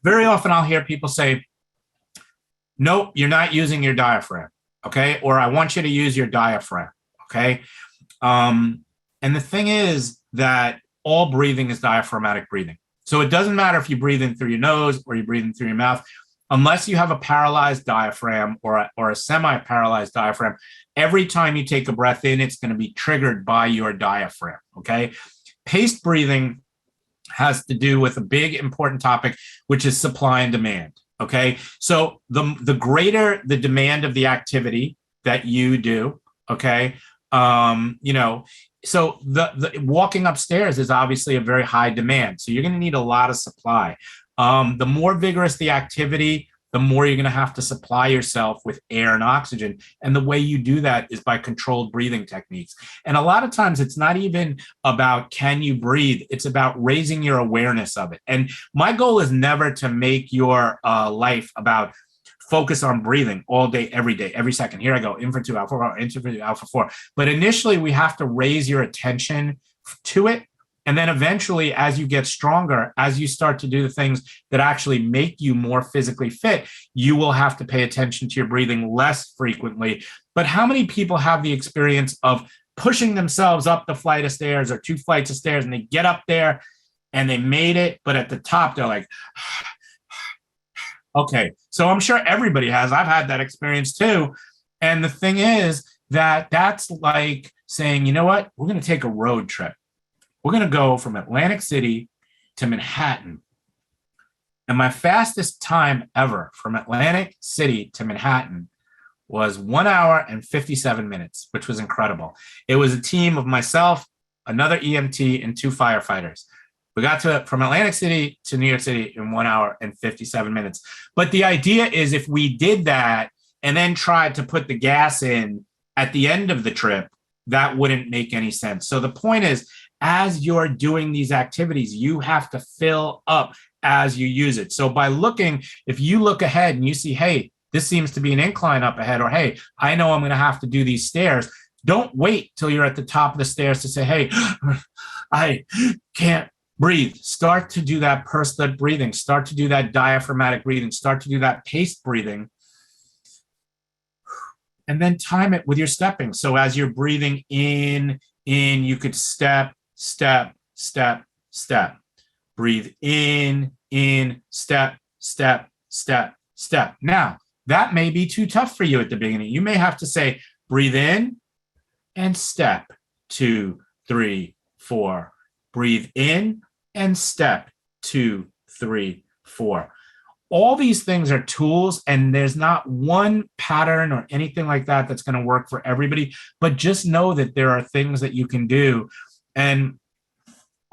very often I'll hear people say, nope, you're not using your diaphragm, okay? Or I want you to use your diaphragm, okay? And the thing is that all breathing is diaphragmatic breathing. So it doesn't matter if you breathe in through your nose or you breathe in through your mouth, unless you have a paralyzed diaphragm or a semi-paralyzed diaphragm. Every time you take a breath in, it's going to be triggered by your diaphragm, okay? Paced breathing has to do with a big important topic, which is supply and demand, okay? So the greater the demand of the activity that you do, okay? So the walking upstairs is obviously a very high demand. So you're going to need a lot of supply. The more vigorous the activity, the more you're going to have to supply yourself with air and oxygen. And the way you do that is by controlled breathing techniques. And a lot of times it's not even about can you breathe, it's about raising your awareness of it. And my goal is never to make your life about focus on breathing all day, every second. Here I go, in for 2, out for 4, in for 2, out for 4. But initially we have to raise your attention to it. And then eventually, as you get stronger, as you start to do the things that actually make you more physically fit, you will have to pay attention to your breathing less frequently. But how many people have the experience of pushing themselves up the flight of stairs or 2 flights of stairs, and they get up there and they made it, but at the top, they're like, Okay. So I'm sure everybody has. I've had that experience too. And the thing is that that's like saying, you know what? We're going to take a road trip. We're going to go from Atlantic City to Manhattan. And my fastest time ever from Atlantic City to Manhattan was 1 hour and 57 minutes, which was incredible. It was a team of myself, another EMT, and 2 firefighters. We got from Atlantic City to New York City in 1 hour and 57 minutes. But the idea is if we did that and then tried to put the gas in at the end of the trip, that wouldn't make any sense. So the point is, as you're doing these activities, you have to fill up as you use it. So by looking, if you look ahead and you see, hey, this seems to be an incline up ahead, or hey, I know I'm going to have to do these stairs. Don't wait till you're at the top of the stairs to say, hey, I can't breathe. Start to do that pursed lip breathing. Start to do that diaphragmatic breathing. Start to do that paced breathing. And then time it with your stepping. So as you're breathing in, you could step, step, step, step. Breathe in, step, step, step, step. Now, that may be too tough for you at the beginning. You may have to say, breathe in and step, 2, 3, 4. Breathe in and step, 2, 3, 4. All these things are tools, and there's not one pattern or anything like that that's going to work for everybody, but just know that there are things that you can do. And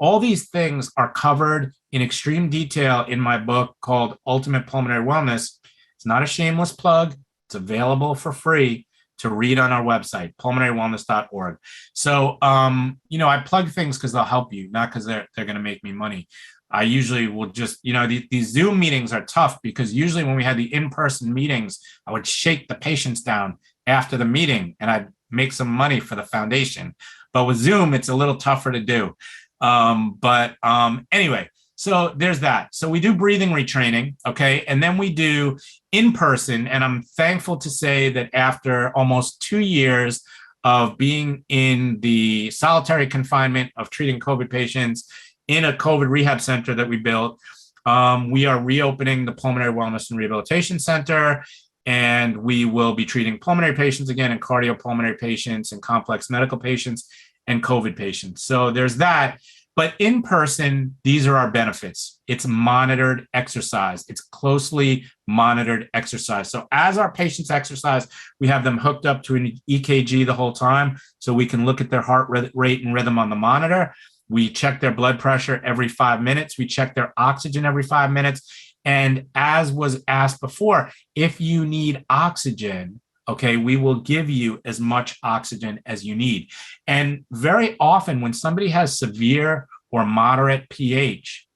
all these things are covered in extreme detail in my book called Ultimate Pulmonary Wellness. It's not a shameless plug. It's available for free to read on our website, pulmonarywellness.org. So, I plug things because they'll help you, not because they're going to make me money. I usually will just, these Zoom meetings are tough because usually when we had the in-person meetings, I would shake the patients down after the meeting and I'd make some money for the foundation. But with Zoom, it's a little tougher to do. Anyway, so there's that. So we do breathing retraining, okay? And then we do in-person, and I'm thankful to say that after almost 2 years of being in the solitary confinement of treating COVID patients in a COVID rehab center that we built, we are reopening the Pulmonary Wellness and Rehabilitation Center, and we will be treating pulmonary patients again, and cardiopulmonary patients, and complex medical patients, and COVID patients. So there's that. But in person, these are our benefits. It's monitored exercise. It's closely monitored exercise. So as our patients exercise, we have them hooked up to an EKG the whole time so we can look at their heart rate and rhythm on the monitor. We check their blood pressure every 5 minutes. We check their oxygen every 5 minutes. And as was asked before, if you need oxygen, okay, we will give you as much oxygen as you need. And very often when somebody has severe or moderate pH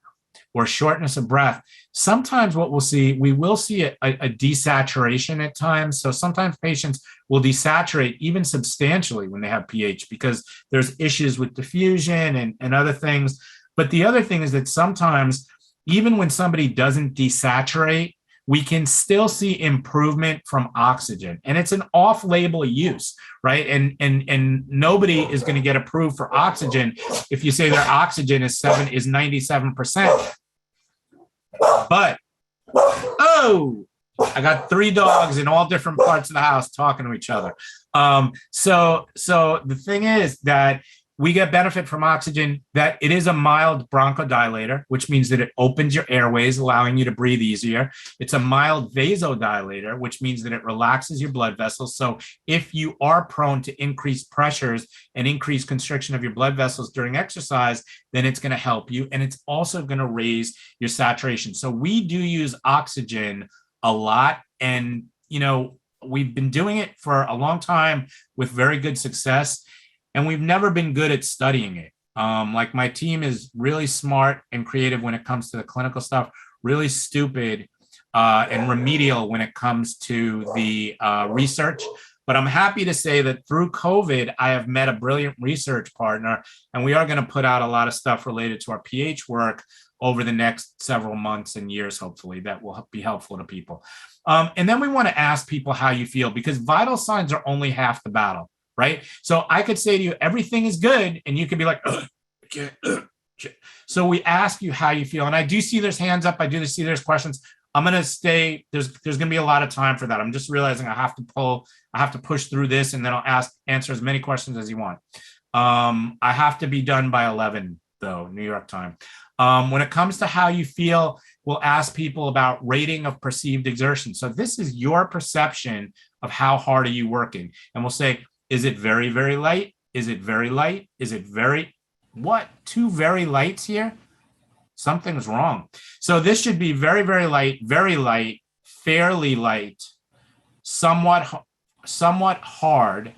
or shortness of breath, sometimes what we will see a desaturation at times. So sometimes patients will desaturate even substantially when they have pH because there's issues with diffusion and other things. But the other thing is that sometimes even when somebody doesn't desaturate, we can still see improvement from oxygen. And it's an off-label use, right? And nobody is going to get approved for oxygen if you say their oxygen is 97%. But, I got 3 dogs in all different parts of the house talking to each other. So the thing is that we get benefit from oxygen, that it is a mild bronchodilator, which means that it opens your airways, allowing you to breathe easier. It's a mild vasodilator, which means that it relaxes your blood vessels. So if you are prone to increased pressures and increased constriction of your blood vessels during exercise, then it's going to help you. And it's also going to raise your saturation. So we do use oxygen a lot. And, we've been doing it for a long time with very good success. And we've never been good at studying it. Like my team is really smart and creative when it comes to the clinical stuff, really stupid and remedial when it comes to the research. But I'm happy to say that through COVID, I have met a brilliant research partner, and we are going to put out a lot of stuff related to our pH work over the next several months and years, hopefully, that will be helpful to people. And then we want to ask people how you feel, because vital signs are only half the battle. Right? So I could say to you, everything is good. And you could be like, so we ask you how you feel. And I do see there's hands up. I do see there's questions. I'm going to stay. There's going to be a lot of time for that. I'm just realizing I have to push through this, and then I'll answer as many questions as you want. I have to be done by 11 though, New York time. When it comes to how you feel, we'll ask people about rating of perceived exertion. So this is your perception of how hard are you working. And we'll say, is it very, very light? Is it very light? Is it very, what? Two very lights here? Something's wrong. So this should be very, very light, fairly light, somewhat hard,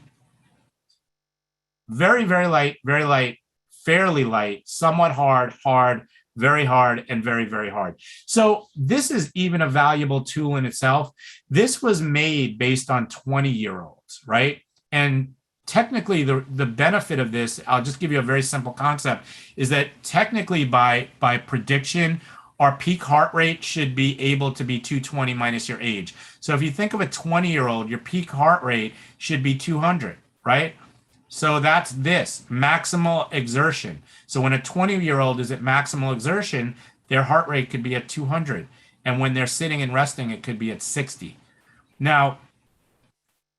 very, very light, fairly light, somewhat hard, very hard, and very, very hard. So this is even a valuable tool in itself. This was made based on 20-year-olds, right? And technically, the benefit of this, I'll just give you a very simple concept, is that technically by prediction, our peak heart rate should be able to be 220 minus your age. So if you think of a 20-year-old, your peak heart rate should be 200, right? So that's this, maximal exertion. So when a 20-year-old is at maximal exertion, their heart rate could be at 200. And when they're sitting and resting, it could be at 60. Now,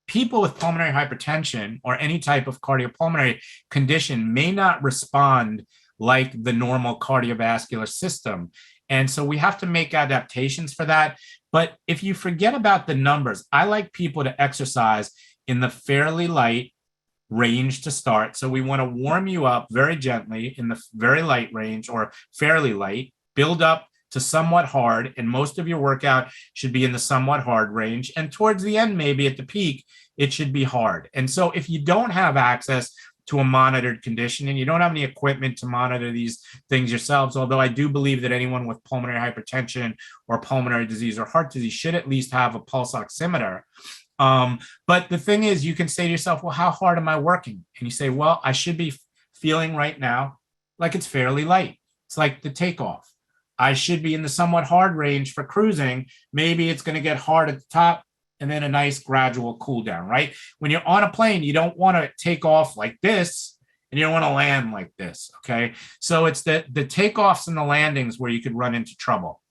people with pulmonary hypertension or any type of cardiopulmonary condition may not respond like the normal cardiovascular system. And so we have to make adaptations for that. But if you forget about the numbers, I like people to exercise in the fairly light range to start. So we want to warm you up very gently in the very light range or fairly light, build up to somewhat hard, and most of your workout should be in the somewhat hard range. And towards the end, maybe at the peak, it should be hard. And so if you don't have access to a monitored condition and you don't have any equipment to monitor these things yourselves, although I do believe that anyone with pulmonary hypertension or pulmonary disease or heart disease should at least have a pulse oximeter. But the thing is, you can say to yourself, well, how hard am I working? And you say, well, I should be feeling right now like it's fairly light. It's like the takeoff. I should be in the somewhat hard range for cruising. Maybe it's going to get hard at the top and then a nice gradual cool down, right? When you're on a plane, you don't want to take off like this and you don't want to land like this, okay? So it's the takeoffs and the landings where you could run into trouble.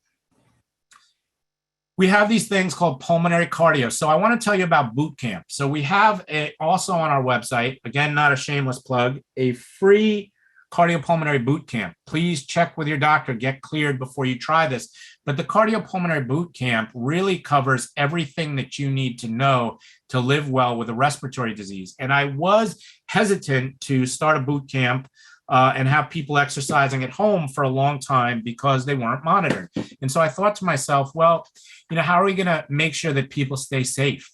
We have these things called pulmonary cardio. So I want to tell you about boot camp. So we have also on our website, again, not a shameless plug, a free cardiopulmonary boot camp. Please check with your doctor, get cleared before you try this. But the cardiopulmonary boot camp really covers everything that you need to know to live well with a respiratory disease. And I was hesitant to start a boot camp and have people exercising at home for a long time because they weren't monitored. And so I thought to myself, well, how are we going to make sure that people stay safe?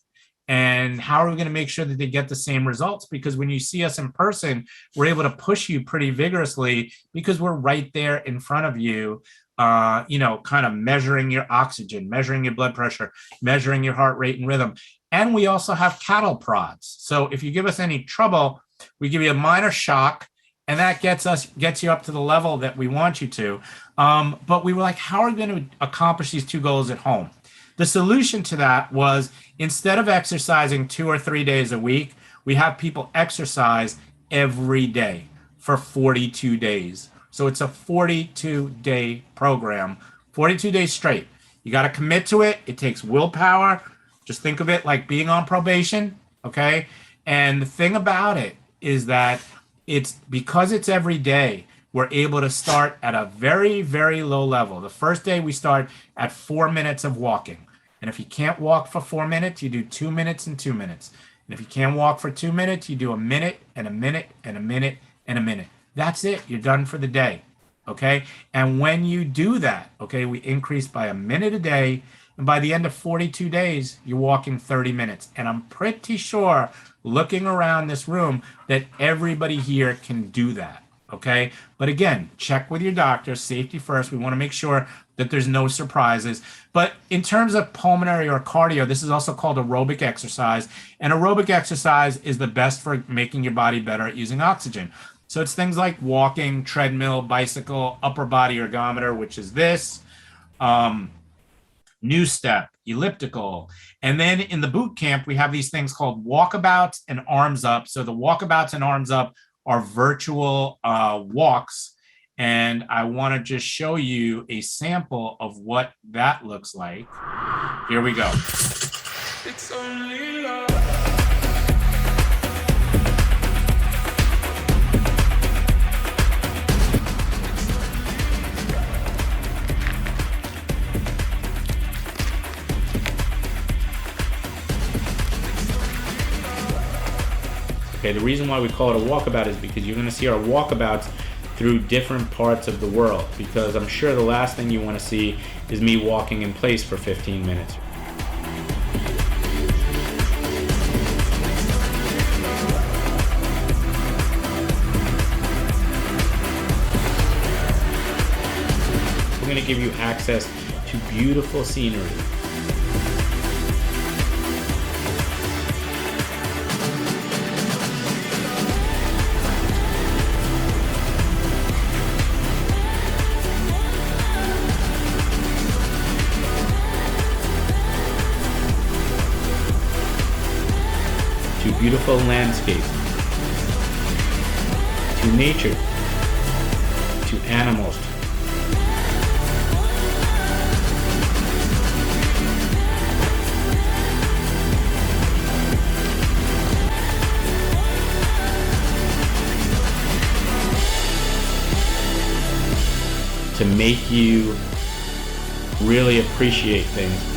And how are we going to make sure that they get the same results? Because when you see us in person, we're able to push you pretty vigorously because we're right there in front of you, kind of measuring your oxygen, measuring your blood pressure, measuring your heart rate and rhythm. And we also have cattle prods. So if you give us any trouble, we give you a minor shock, and that gets you up to the level that we want you to. But we were like, how are we going to accomplish these two goals at home? The solution to that was, instead of exercising 2 or 3 days a week, we have people exercise every day for 42 days. So it's a 42-day program, 42 days straight. You got to commit to it. It takes willpower. Just think of it like being on probation, okay? And the thing about it is that because it's every day, we're able to start at a very, very low level. The first day we start at 4 minutes of walking. And if you can't walk for 4 minutes, you do 2 minutes and 2 minutes. And if you can't walk for 2 minutes, you do a minute and a minute and a minute and a minute. That's it. You're done for the day. Okay. And when you do that, okay, we increase by a minute a day. And by the end of 42 days, you're walking 30 minutes. And I'm pretty sure, looking around this room, that everybody here can do that. Okay. But again, check with your doctor, safety first. We want to make sure that there's no surprises. But in terms of pulmonary or cardio, this is also called aerobic exercise. And aerobic exercise is the best for making your body better at using oxygen. So it's things like walking, treadmill, bicycle, upper body ergometer, which is this, new step, elliptical. And then in the boot camp, we have these things called walkabouts and arms up. So the walkabouts and arms up are virtual walks. And I want to just show you a sample of what that looks like. Here we go. It's only love. Okay, the reason why we call it a walkabout is because you're going to see our walkabouts through different parts of the world, because I'm sure the last thing you want to see is me walking in place for 15 minutes. We're going to give you access to beautiful scenery. To beautiful landscape, to nature, to animals. To make you really appreciate things.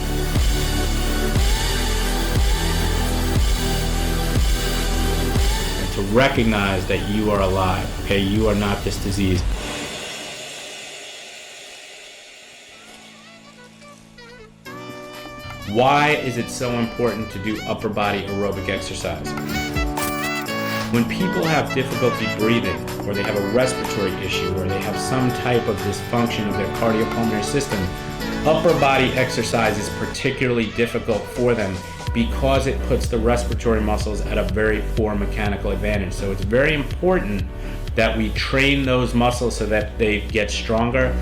To recognize that you are alive, okay? You are not this disease. Why is it so important to do upper body aerobic exercise? When people have difficulty breathing, or they have a respiratory issue, or they have some type of dysfunction of their cardiopulmonary system, upper body exercise is particularly difficult for them because it puts the respiratory muscles at a very poor mechanical advantage. So it's very important that we train those muscles so that they get stronger,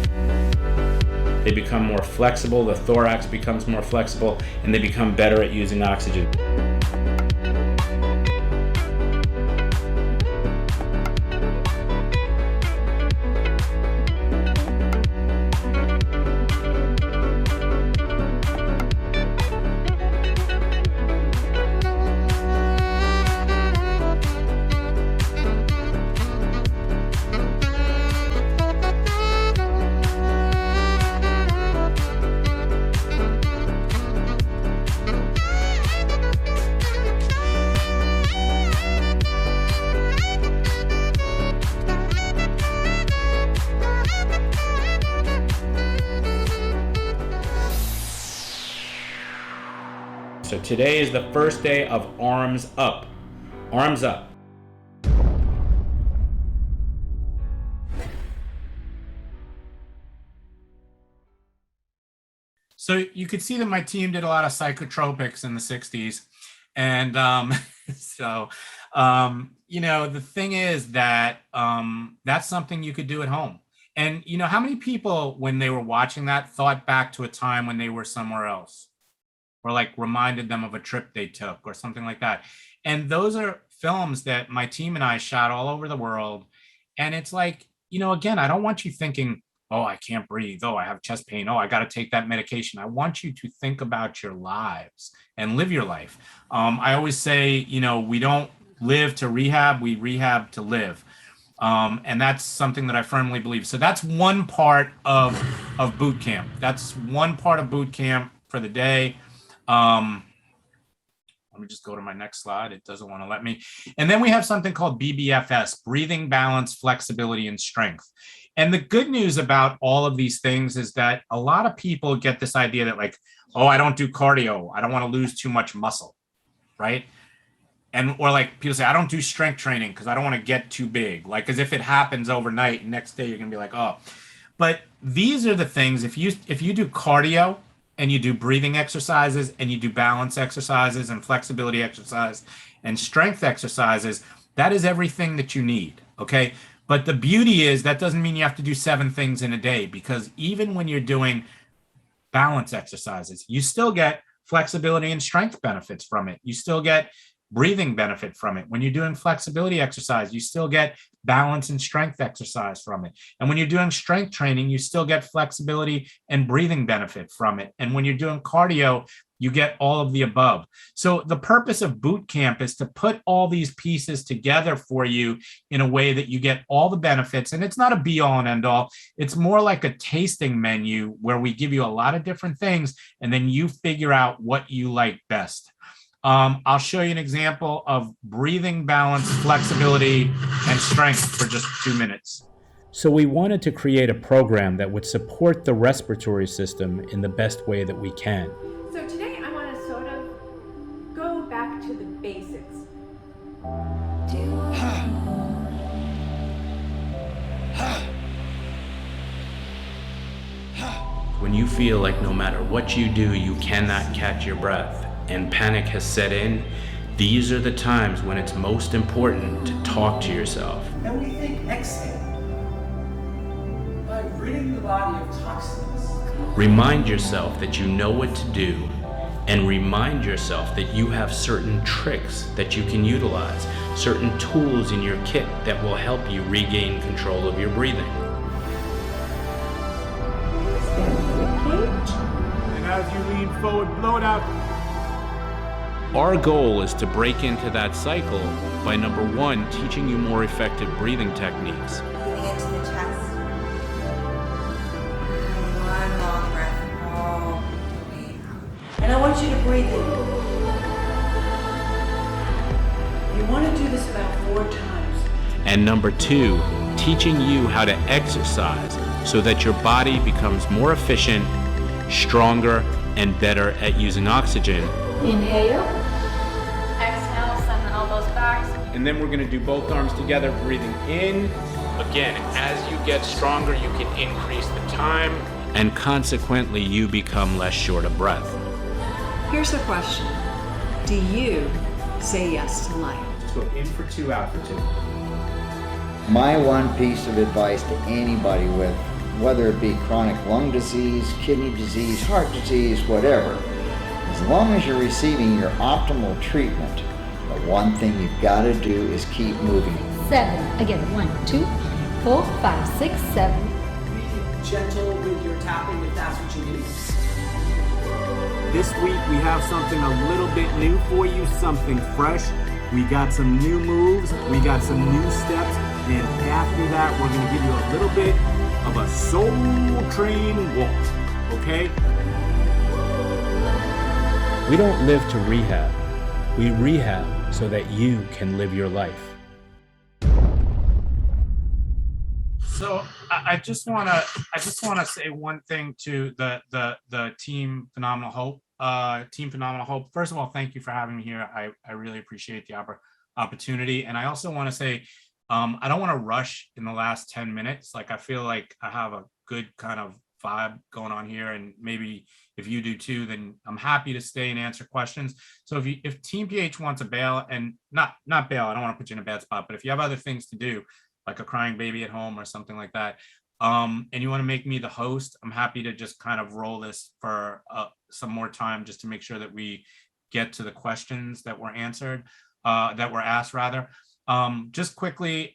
they become more flexible, the thorax becomes more flexible, and they become better at using oxygen. So today is the first day of arms up. Arms up. So you could see that my team did a lot of psychotropics in the 60s. And the thing is that that's something you could do at home. And how many people, when they were watching that, thought back to a time when they were somewhere else? Or like reminded them of a trip they took or something like that. And those are films that my team and I shot all over the world. And it's like, again, I don't want you thinking, oh, I can't breathe. Oh, I have chest pain. Oh, I got to take that medication. I want you to think about your lives and live your life. I always say, we don't live to rehab, we rehab to live. And that's something that I firmly believe. So that's one part of boot camp. That's one part of boot camp for the day. Let me just go to my next slide. It doesn't want to let me. And then we have something called BBFS, breathing, balance, flexibility, and strength. And the good news about all of these things is that a lot of people get this idea that like, oh, I don't do cardio. I don't want to lose too much muscle, right? Or like people say, I don't do strength training because I don't want to get too big. Like as if it happens overnight, next day you're going to be like, oh. But these are the things, if you do cardio, and you do breathing exercises and you do balance exercises and flexibility exercise and strength exercises, that is everything that you need, okay? But the beauty is that doesn't mean you have to do 7 things in a day, because even when you're doing balance exercises, you still get flexibility and strength benefits from it. You still get, breathing benefit from it. When you're doing flexibility exercise, you still get balance and strength exercise from it. And when you're doing strength training, you still get flexibility and breathing benefit from it. And when you're doing cardio, you get all of the above. So the purpose of boot camp is to put all these pieces together for you in a way that you get all the benefits. And it's not a be all and end all. It's more like a tasting menu where we give you a lot of different things and then you figure out what you like best. I'll show you an example of breathing balance, flexibility, and strength for just 2 minutes. So we wanted to create a program that would support the respiratory system in the best way that we can. So today I want to sort of go back to the basics. When you feel like no matter what you do, you cannot catch your breath and panic has set in, these are the times when it's most important to talk to yourself. And we think exhale by ridding the body of toxins. Remind yourself that you know what to do, and remind yourself that you have certain tricks that you can utilize, certain tools in your kit that will help you regain control of your breathing. And as you lean forward, blow it out. Our goal is to break into that cycle by, number one, teaching you more effective breathing techniques. Breathing into the chest. One long breath all the way out. And I want you to breathe in. You want to do this about 4 times. And number two, teaching you how to exercise so that your body becomes more efficient, stronger, and better at using oxygen. Inhale. Exhale, send the elbows back. And then we're going to do both arms together, breathing in. Again, as you get stronger, you can increase the time, and consequently, you become less short of breath. Here's the question. Do you say yes to life? So in for 2, out for 2. My one piece of advice to anybody with, whether it be chronic lung disease, kidney disease, heart disease, whatever, as long as you're receiving your optimal treatment, the one thing you've got to do is keep moving. 7. Again, 1, 2, 4, 5, 6, 7. Be gentle with your tapping if that's what you need. This week we have something a little bit new for you, something fresh. We got some new moves, we got some new steps, and after that we're going to give you a little bit of a soul train walk, okay? We don't live to rehab. We rehab so that you can live your life. So I just want to say one thing to the team Phenomenal Hope. Team Phenomenal Hope. First of all, thank you for having me here. I really appreciate the opportunity, and I also want to say I don't want to rush in the last 10 minutes. Like, I feel like I have a good kind of vibe going on here, and maybe if you do too, then I'm happy to stay and answer questions. So if Team PH wants to bail, and not bail, I don't want to put you in a bad spot, but if you have other things to do, like a crying baby at home or something like that, and you want to make me the host, I'm happy to just kind of roll this for some more time, just to make sure that we get to the questions that were answered, that were asked rather. Just quickly,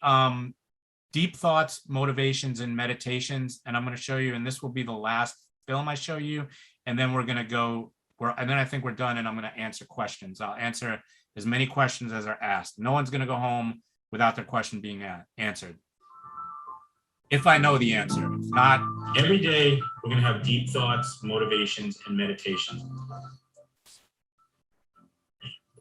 deep thoughts, motivations, and meditations. And I'm going to show you, and this will be the last film I show you. And then we're going to go, and then I think we're done, and I'm going to answer questions. I'll answer as many questions as are asked. No one's going to go home without their question being answered, if I know the answer. If not, every day we're going to have deep thoughts, motivations, and meditations.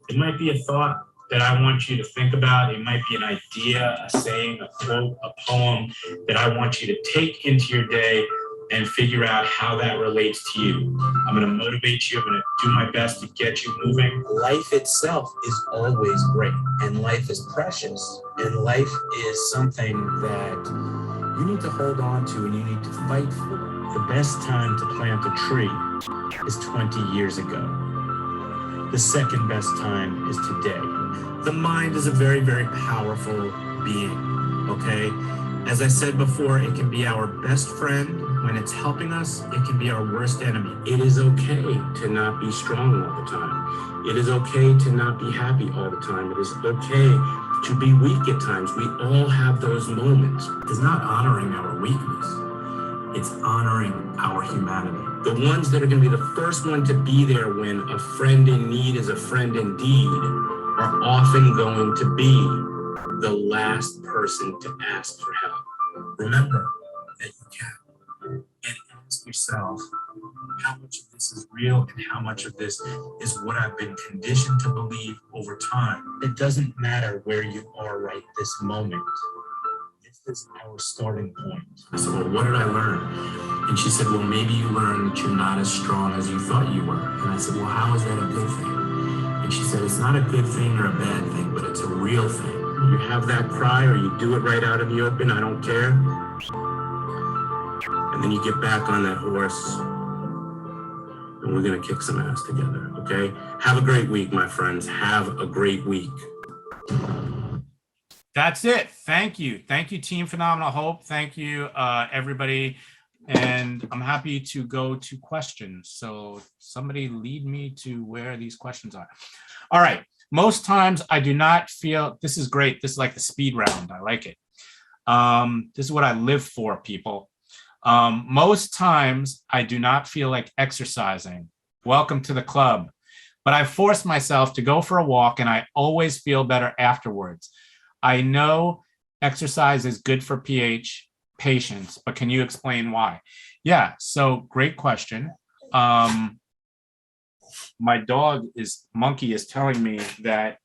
It might be a thought that I want you to think about. It might be an idea, a saying, a quote, a poem that I want you to take into your day and figure out how that relates to you. I'm going to motivate you. I'm going to do my best to get you moving. Life itself is always great, and life is precious, and life is something that you need to hold on to and you need to fight for. The best time to plant a tree is 20 years ago. The second best time is today. The mind is a very, very powerful being, okay? As I said before, it can be our best friend when it's helping us, it can be our worst enemy. It is okay to not be strong all the time. It is okay to not be happy all the time. It is okay to be weak at times. We all have those moments. It's not honoring our weakness. It's honoring our humanity. The ones that are going to be the first one to be there when a friend in need is a friend indeed are often going to be the last person to ask for help. Remember that you can, and ask yourself how much of this is real and how much of this is what I've been conditioned to believe over time. It doesn't matter where you are right this moment. This is our starting point. I said, well, what did I learn? And she said, well, maybe you learned that you're not as strong as you thought you were. And I said, well, how is that a good thing? And she said, it's not a good thing or a bad thing, but it's a real thing. You have that cry or you do it right out in the open, I don't care. And then you get back on that horse and we're gonna kick some ass together, okay? Have a great week, my friends. Have a great week. That's it. Thank you. Thank you, Team Phenomenal Hope. Thank you, everybody. And I'm happy to go to questions. So somebody lead me to where these questions are. All right. Most times I do not feel, this is great. This is like the speed round. I like it. This is what I live for, people. Most times I do not feel like exercising. Welcome to the club. But I force myself to go for a walk and I always feel better afterwards. I know exercise is good for PH patients, but can you explain why? Yeah, so great question. My dog Monkey is telling me that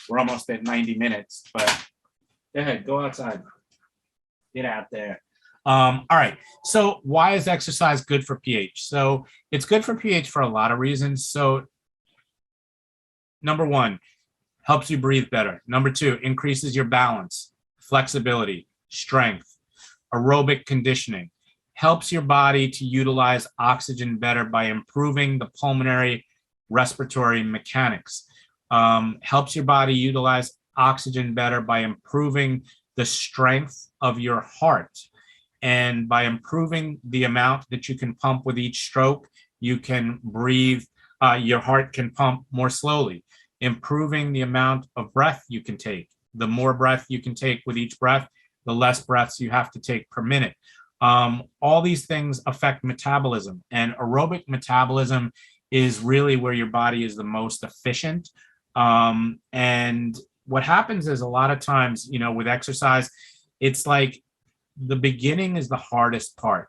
we're almost at 90 minutes, but go ahead, go outside. Get out there. All right, so why is exercise good for pH? So it's good for pH for a lot of reasons. So number one, helps you breathe better. Number two, increases your balance, flexibility, strength, aerobic conditioning, helps your body to utilize oxygen better by improving the pulmonary respiratory mechanics, helps your body utilize oxygen better by improving the strength of your heart. And by improving the amount that you can pump with each stroke, you can breathe, your heart can pump more slowly. Improving the amount of breath you can take. The more breath you can take with each breath, the less breaths you have to take per minute. All these things affect metabolism, and aerobic metabolism is really where your body is the most efficient. And what happens is a lot of times, with exercise, it's like the beginning is the hardest part,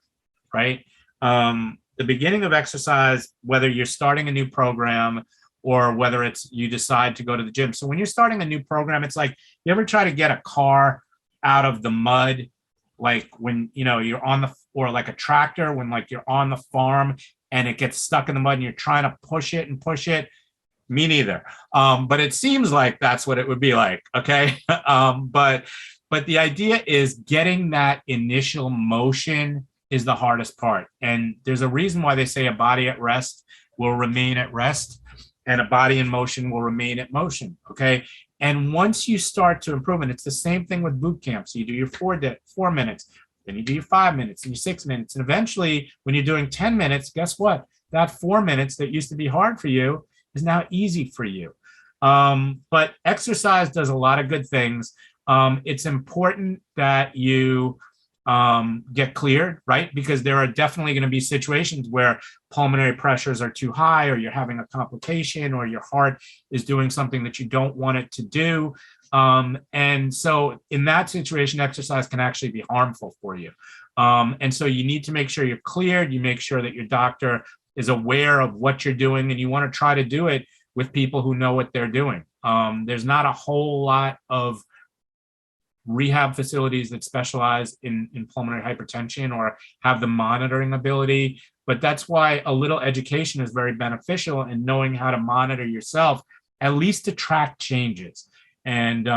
right? The beginning of exercise, whether you're starting a new program or whether it's you decide to go to the gym. So when you're starting a new program, it's like, you ever try to get a car out of the mud, like when, you're on or like a tractor, when like you're on the farm and it gets stuck in the mud and you're trying to push it and push it? Me neither. But it seems like that's what it would be like, okay? But the idea is getting that initial motion is the hardest part. And there's a reason why they say a body at rest will remain at rest, and a body in motion will remain at motion, okay? And once you start to improve, and it's the same thing with boot camp. So you do your 4 minutes, then you do your 5 minutes and your 6 minutes. And eventually, when you're doing 10 minutes, guess what? That 4 minutes that used to be hard for you is now easy for you. But exercise does a lot of good things. It's important that you get cleared, right? Because there are definitely going to be situations where pulmonary pressures are too high, or you're having a complication, or your heart is doing something that you don't want it to do. And so in that situation, exercise can actually be harmful for you. And so you need to make sure you're cleared. You make sure that your doctor is aware of what you're doing, and you want to try to do it with people who know what they're doing. There's not a whole lot of rehab facilities that specialize in pulmonary hypertension or have the monitoring ability, but that's why a little education is very beneficial in knowing how to monitor yourself, at least to track changes. And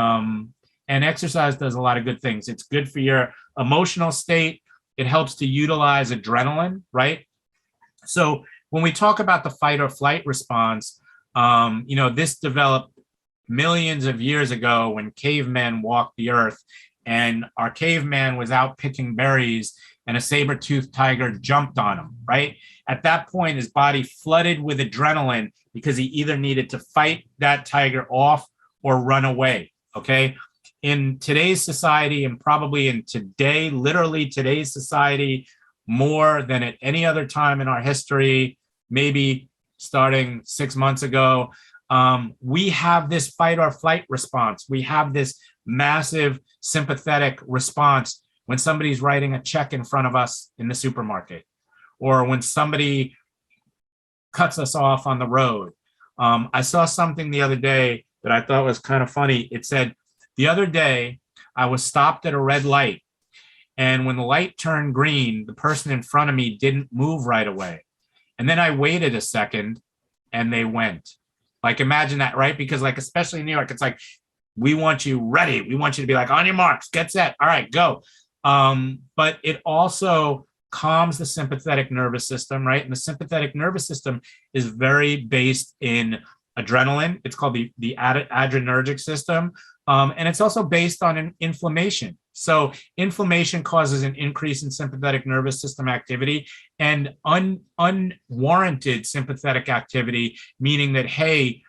exercise does a lot of good things. It's good for your emotional state. It helps to utilize adrenaline, right? So when we talk about the fight or flight response, this developed millions of years ago when cavemen walked the earth, and our caveman was out picking berries, and a saber-toothed tiger jumped on him, right? At that point, his body flooded with adrenaline because he either needed to fight that tiger off or run away, okay? In today's society, and probably in today, literally today's society, more than at any other time in our history, maybe starting 6 months ago, we have this fight or flight response. We have this massive sympathetic response when somebody's writing a check in front of us in the supermarket, or when somebody cuts us off on the road. I saw something the other day that I thought was kind of funny. It said, the other day, I was stopped at a red light, and when the light turned green, the person in front of me didn't move right away. And then I waited a second, and they went. Like, imagine that, right? Because, like, especially in New York, it's like, we want you ready. We want you to be like, on your marks, get set. All right, go. But it also calms the sympathetic nervous system, right? And the sympathetic nervous system is very based in adrenaline. It's called the adrenergic system. And it's also based on inflammation. So inflammation causes an increase in sympathetic nervous system activity, and unwarranted sympathetic activity, meaning that, hey,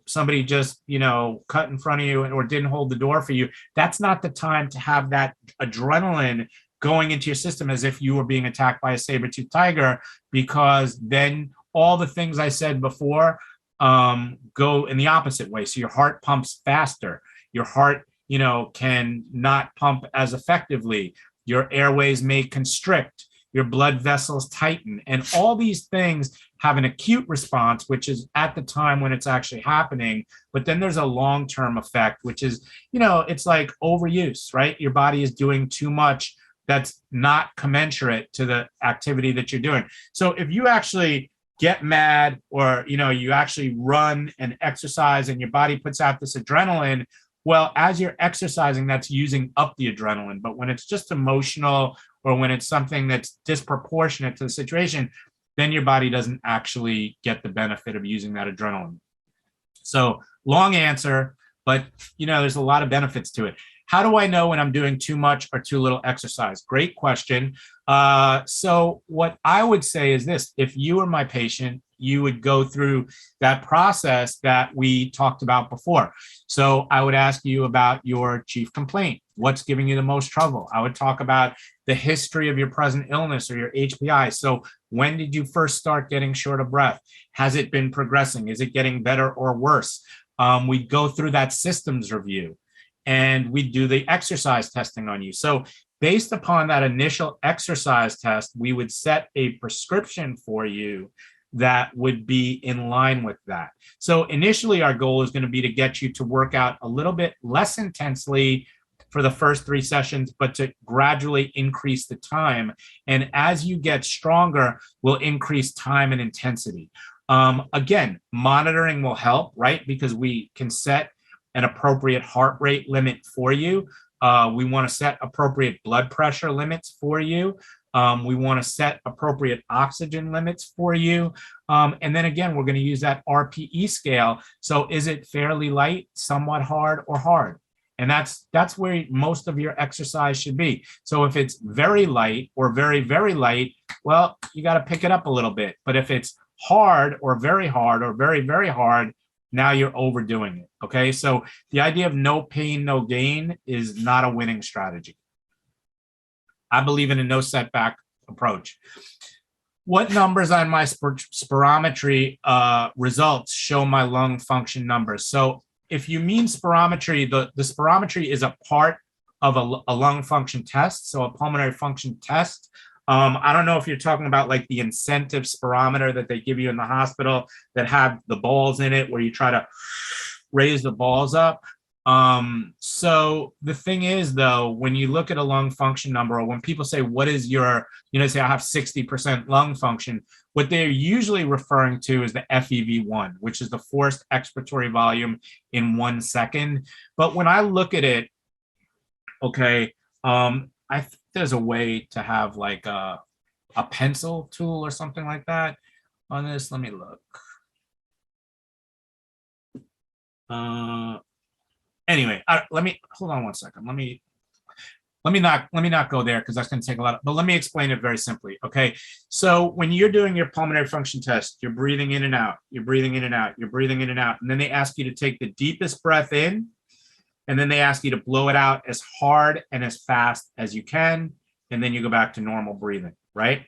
somebody just, cut in front of you or didn't hold the door for you. That's not the time to have that adrenaline going into your system as if you were being attacked by a saber-toothed tiger, because then all the things I said before go in the opposite way. So your heart pumps faster. Your heart, can not pump as effectively. Your airways may constrict. Your blood vessels tighten. And all these things have an acute response, which is at the time when it's actually happening. But then there's a long-term effect, which is, it's like overuse, right? Your body is doing too much that's not commensurate to the activity that you're doing. So if you actually get mad, or, you actually run and exercise and your body puts out this adrenaline, well, as you're exercising, that's using up the adrenaline. But when it's just emotional, or when it's something that's disproportionate to the situation, then your body doesn't actually get the benefit of using that adrenaline. So long answer, but there's a lot of benefits to it. How do I know when I'm doing too much or too little exercise? Great question. So what I would say is this: if you were my patient, you would go through that process that we talked about before. So I would ask you about your chief complaint. What's giving you the most trouble? I would talk about the history of your present illness or your HPI. So when did you first start getting short of breath? Has it been progressing? Is it getting better or worse? We'd go through that systems review, and we do the exercise testing on you. So based upon that initial exercise test, we would set a prescription for you that would be in line with that. So initially, our goal is going to be to get you to work out a little bit less intensely for the first 3 sessions, but to gradually increase the time. And as you get stronger, we'll increase time and intensity. Again, monitoring will help, right? Because we can set an appropriate heart rate limit for you. We want to set appropriate blood pressure limits for you. We want to set appropriate oxygen limits for you. And then again, we're going to use that RPE scale. So is it fairly light, somewhat hard, or hard? And that's where most of your exercise should be. So if it's very light or very, very light, well, you got to pick it up a little bit. But if it's hard or very very, very hard, now you're overdoing it. Okay. So the idea of no pain, no gain is not a winning strategy. I believe in a no setback approach. What numbers on my spirometry results show my lung function numbers? So if you mean spirometry, the spirometry is a part of a lung function test, so a pulmonary function test. I don't know if you're talking about like the incentive spirometer that they give you in the hospital that have the balls in it where you try to raise the balls up. So the thing is, though, when you look at a lung function number, or when people say, what is your, say I have 60% lung function, what they're usually referring to is the FEV1, which is the forced expiratory volume in 1 second. But when I look at it, okay, I think there's a way to have like a pencil tool or something like that on this. Let me look. Anyway, let me hold on 1 second. Let let me not go there because that's going to take a lot, but let me explain it very simply. Okay. So when you're doing your pulmonary function test, you're breathing in and out, you're breathing in and out, you're breathing in and out. And then they ask you to take the deepest breath in, and then they ask you to blow it out as hard and as fast as you can. And then you go back to normal breathing, right?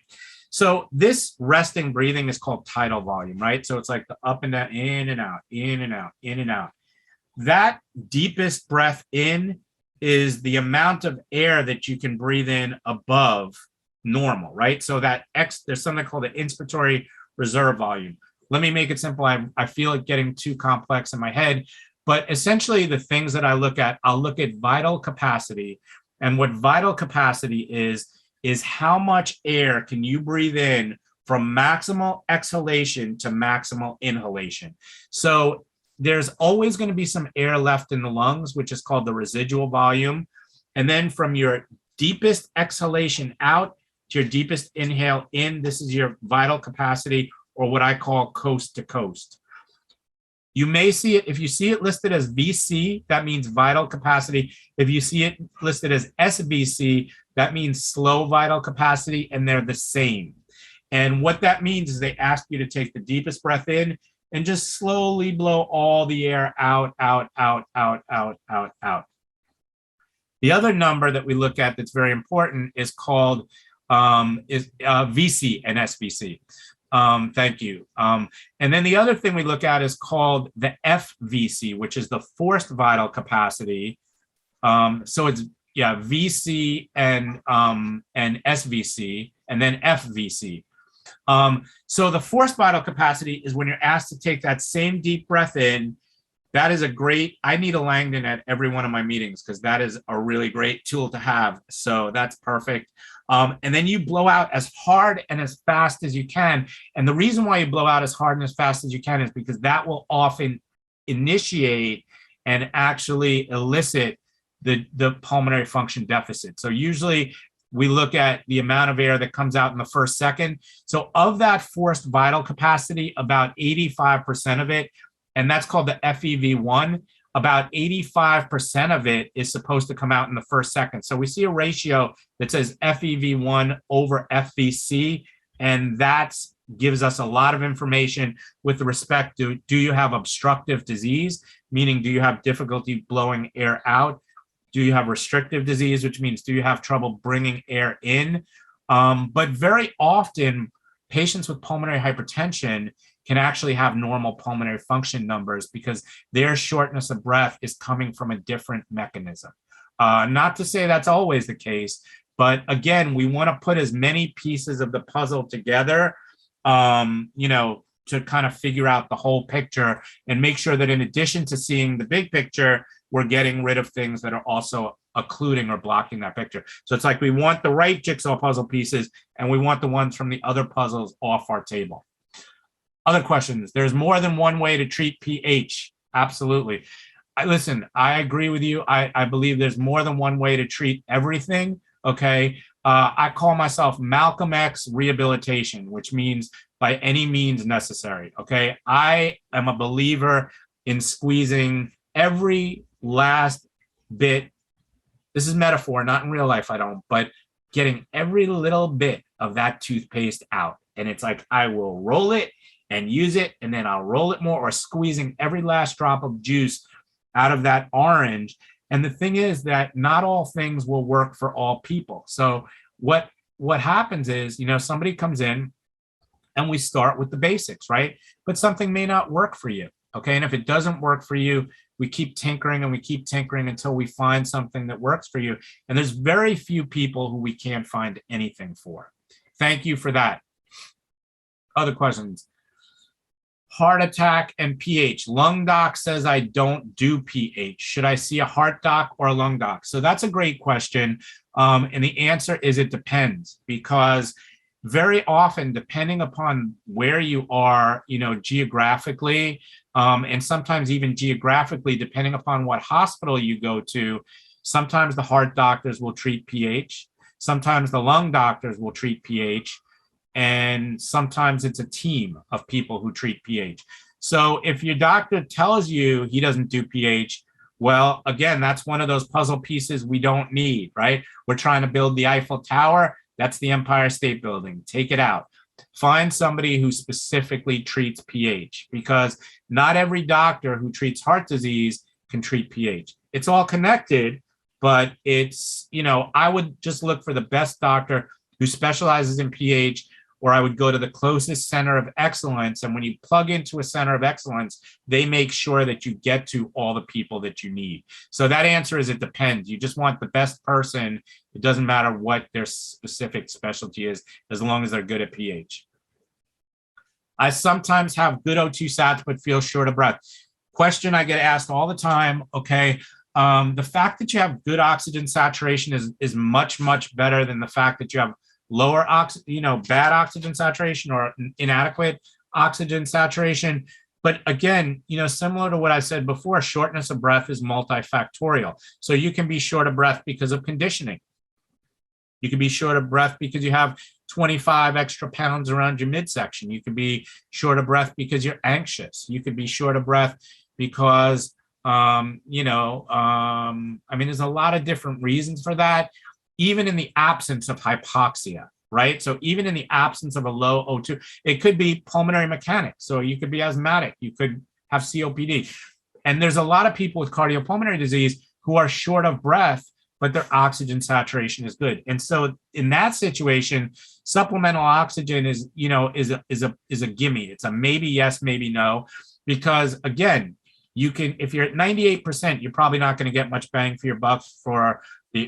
So this resting breathing is called tidal volume, right? So it's like the up and down, in and out, in and out, in and out. That deepest breath in is the amount of air that you can breathe in above normal, right? So that there's something called the inspiratory reserve volume. Let me make it simple. I feel it getting too complex in my head, but essentially the things that I look at, I'll look at vital capacity. And what vital capacity is how much air can you breathe in from maximal exhalation to maximal inhalation. So there's always going to be some air left in the lungs, which is called the residual volume. And then from your deepest exhalation out to your deepest inhale in, this is your vital capacity, or what I call coast to coast. You may see it, if you see it listed as VC, that means vital capacity. If you see it listed as SVC, that means slow vital capacity, and they're the same. And what that means is they ask you to take the deepest breath in and just slowly blow all the air out, out, out, out, out, out, out. The other number that we look at that's very important is called VC and SVC. Thank you. And then the other thing we look at is called the FVC, which is the forced vital capacity. So it's VC and SVC, and then FVC. So the forced vital capacity is when you're asked to take that same deep breath in. That is a great, I need a Langdon at every one of my meetings because that is a really great tool to have. So that's perfect. And then you blow out as hard and as fast as you can. And the reason why you blow out as hard and as fast as you can is because that will often initiate and actually elicit the pulmonary function deficit. So usually we look at the amount of air that comes out in the first second. So of that forced vital capacity, about 85% of it, and that's called the FEV1, about 85% of it is supposed to come out in the first second. So we see a ratio that says FEV1 over FVC, and that gives us a lot of information with respect to, do you have obstructive disease, meaning do you have difficulty blowing air out? Do you have restrictive disease, which means do you have trouble bringing air in? But very often, patients with pulmonary hypertension can actually have normal pulmonary function numbers because their shortness of breath is coming from a different mechanism. Not to say that's always the case, but again, we want to put as many pieces of the puzzle together, to kind of figure out the whole picture and make sure that in addition to seeing the big picture, we're getting rid of things that are also occluding or blocking that picture. So it's like we want the right jigsaw puzzle pieces and we want the ones from the other puzzles off our table. Other questions? There's more than one way to treat pH. Absolutely. Listen, I agree with you. I believe there's more than one way to treat everything. Okay. I call myself Malcolm X rehabilitation, which means by any means necessary. Okay. I am a believer in squeezing every last bit. This is metaphor, not in real life. I don't, but getting every little bit of that toothpaste out. And it's like, I will roll it and use it, and then I'll roll it more, or squeezing every last drop of juice out of that orange. And the thing is that not all things will work for all people. So what happens is, somebody comes in and we start with the basics, right? But something may not work for you. Okay. And if it doesn't work for you, we keep tinkering and we keep tinkering until we find something that works for you. And there's very few people who we can't find anything for. Thank you for that. Other questions? Heart attack and pH. Lung doc says I don't do pH. Should I see a heart doc or a lung doc? So that's a great question. And the answer is it depends, because very often, depending upon where you are, geographically, and sometimes even geographically, depending upon what hospital you go to, sometimes the heart doctors will treat pH. Sometimes the lung doctors will treat pH. And sometimes it's a team of people who treat pH. So if your doctor tells you he doesn't do pH, Well, again, that's one of those puzzle pieces we don't need, right? We're trying to build the Eiffel Tower. That's the Empire State Building. Take it out. Find somebody who specifically treats pH, because not every doctor who treats heart disease can treat pH. It's all connected, but it's, I would just look for the best doctor who specializes in pH, or I would go to the closest center of excellence. And when you plug into a center of excellence, they make sure that you get to all the people that you need. So that answer is it depends. You just want the best person. It doesn't matter what their specific specialty is, as long as they're good at pH. I sometimes have good O2 sats, but feel short of breath. Question I get asked all the time. Okay. The fact that you have good oxygen saturation is much, much better than the fact that you have lower bad oxygen saturation or inadequate oxygen saturation. But again, similar to what I said before, shortness of breath is multifactorial. So you can be short of breath because of conditioning. You can be short of breath because you have 25 extra pounds around your midsection. You could be short of breath because you're anxious. You could be short of breath because, there's a lot of different reasons for that, even in the absence of hypoxia, right? So even in the absence of a low O2, it could be pulmonary mechanics. So you could be asthmatic, you could have COPD. And there's a lot of people with cardiopulmonary disease who are short of breath, but their oxygen saturation is good. And so in that situation, supplemental oxygen is a gimme. It's a maybe yes, maybe no, because again, you can, if you're at 98%, you're probably not going to get much bang for your buck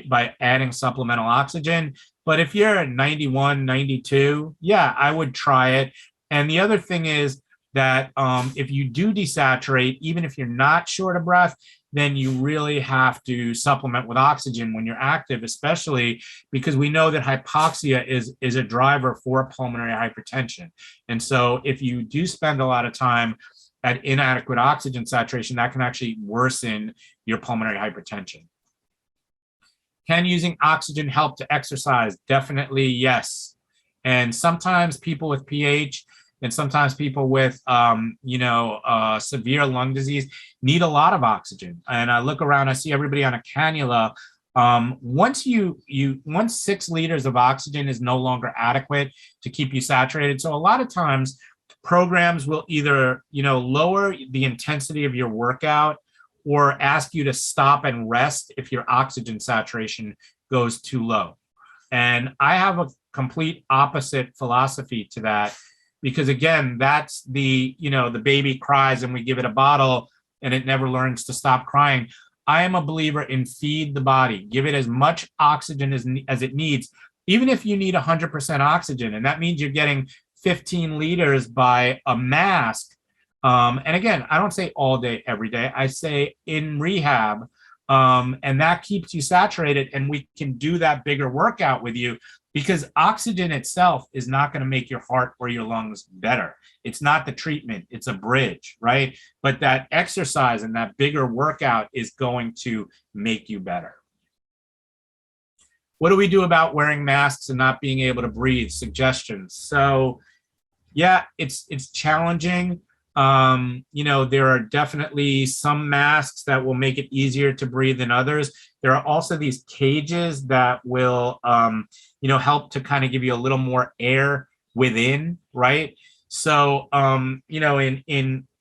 by adding supplemental oxygen. But if you're at 91, 92, yeah, I would try it. And the other thing is that if you do desaturate, even if you're not short of breath, then you really have to supplement with oxygen when you're active, especially because we know that hypoxia is a driver for pulmonary hypertension. And so if you do spend a lot of time at inadequate oxygen saturation, that can actually worsen your pulmonary hypertension. Can using oxygen help to exercise? Definitely yes. And sometimes people with pH and sometimes people with severe lung disease need a lot of oxygen. And I look around, I see everybody on a cannula. Once 6 liters of oxygen is no longer adequate to keep you saturated. So a lot of times programs will either lower the intensity of your workout or ask you to stop and rest if your oxygen saturation goes too low. And I have a complete opposite philosophy to that, because again, that's the baby cries and we give it a bottle and it never learns to stop crying. I am a believer in feed the body, give it as much oxygen as it needs, even if you need 100% oxygen. And that means you're getting 15 liters by a mask. And again, I don't say all day, every day. I say in rehab, and that keeps you saturated. And we can do that bigger workout with you, because oxygen itself is not going to make your heart or your lungs better. It's not the treatment, it's a bridge, right? But that exercise and that bigger workout is going to make you better. What do we do about wearing masks and not being able to breathe? Suggestions. So yeah, it's challenging. There are definitely some masks that will make it easier to breathe than others. There are also these cages that will, help to kind of give you a little more air within, right? So,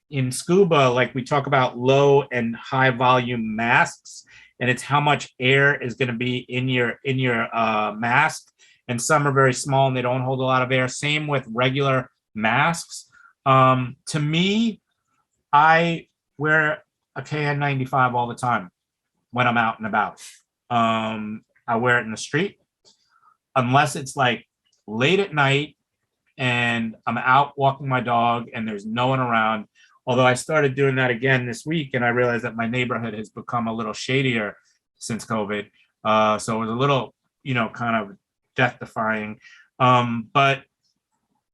in scuba, like we talk about low and high volume masks, and it's how much air is going to be in your mask. And some are very small and they don't hold a lot of air. Same with regular masks. To me, I wear a KN95 all the time when I'm out and about. I wear it in the street, unless it's like late at night and I'm out walking my dog and there's no one around. Although I started doing that again this week, and I realized that my neighborhood has become a little shadier since COVID. So it was a little, kind of death-defying. But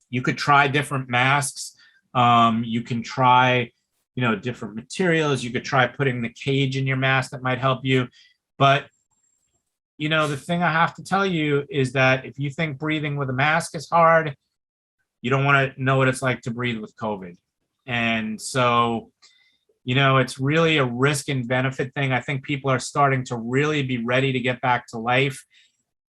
you could try different masks. You can try, different materials. You could try putting the cage in your mask that might help you. But, the thing I have to tell you is that if you think breathing with a mask is hard, you don't want to know what it's like to breathe with COVID. And so, it's really a risk and benefit thing. I think people are starting to really be ready to get back to life.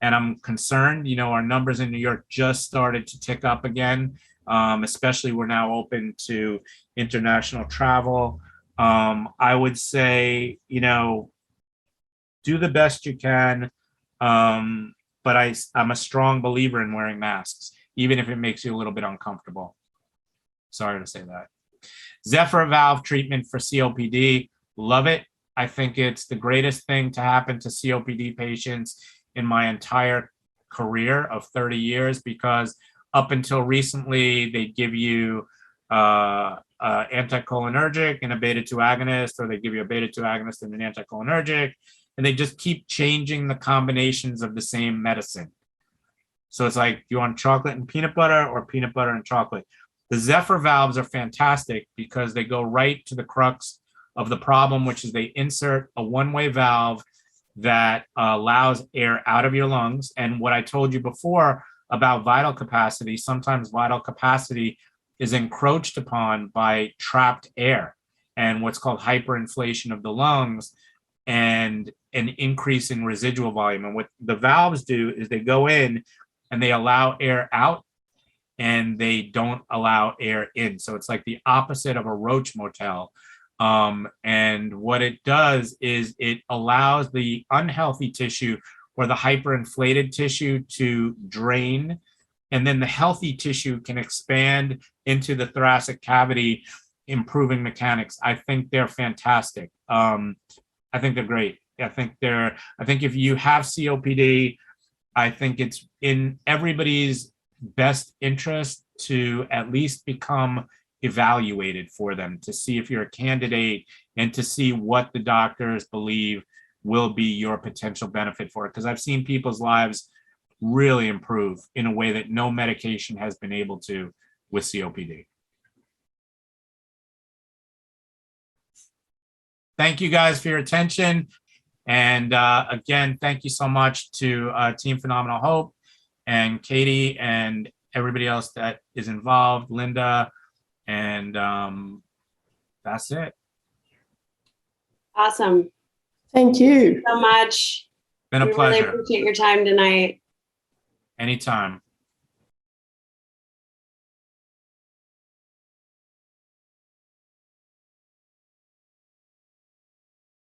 And I'm concerned, our numbers in New York just started to tick up again. Especially we're now open to international travel. I would say, do the best you can. But I'm a strong believer in wearing masks, even if it makes you a little bit uncomfortable. Sorry to say that. Zephyr valve treatment for COPD. Love it. I think it's the greatest thing to happen to COPD patients in my entire career of 30 years, because up until recently, they'd give you anticholinergic and a beta-2 agonist, or they give you a beta-2 agonist and an anticholinergic, and they just keep changing the combinations of the same medicine. So it's like, you want chocolate and peanut butter or peanut butter and chocolate? The Zephyr valves are fantastic because they go right to the crux of the problem, which is they insert a one-way valve that allows air out of your lungs. And what I told you before about vital capacity, sometimes vital capacity is encroached upon by trapped air and what's called hyperinflation of the lungs and an increase in residual volume. And what the valves do is they go in and they allow air out and they don't allow air in. So it's like the opposite of a roach motel. And what it does is it allows the unhealthy tissue or the hyperinflated tissue to drain, and then the healthy tissue can expand into the thoracic cavity, improving mechanics. I think they're fantastic. I think they're great. I think if you have COPD, I think it's in everybody's best interest to at least become evaluated for them, to see if you're a candidate and to see what the doctors believe will be your potential benefit for it. Because I've seen people's lives really improve in a way that no medication has been able to with COPD. Thank you guys for your attention. And again, thank you so much to Team Phenomenal Hope and Katie and everybody else that is involved, Linda, and that's it. Awesome. Thank you So much. Been a We pleasure. really appreciate your time tonight. Anytime.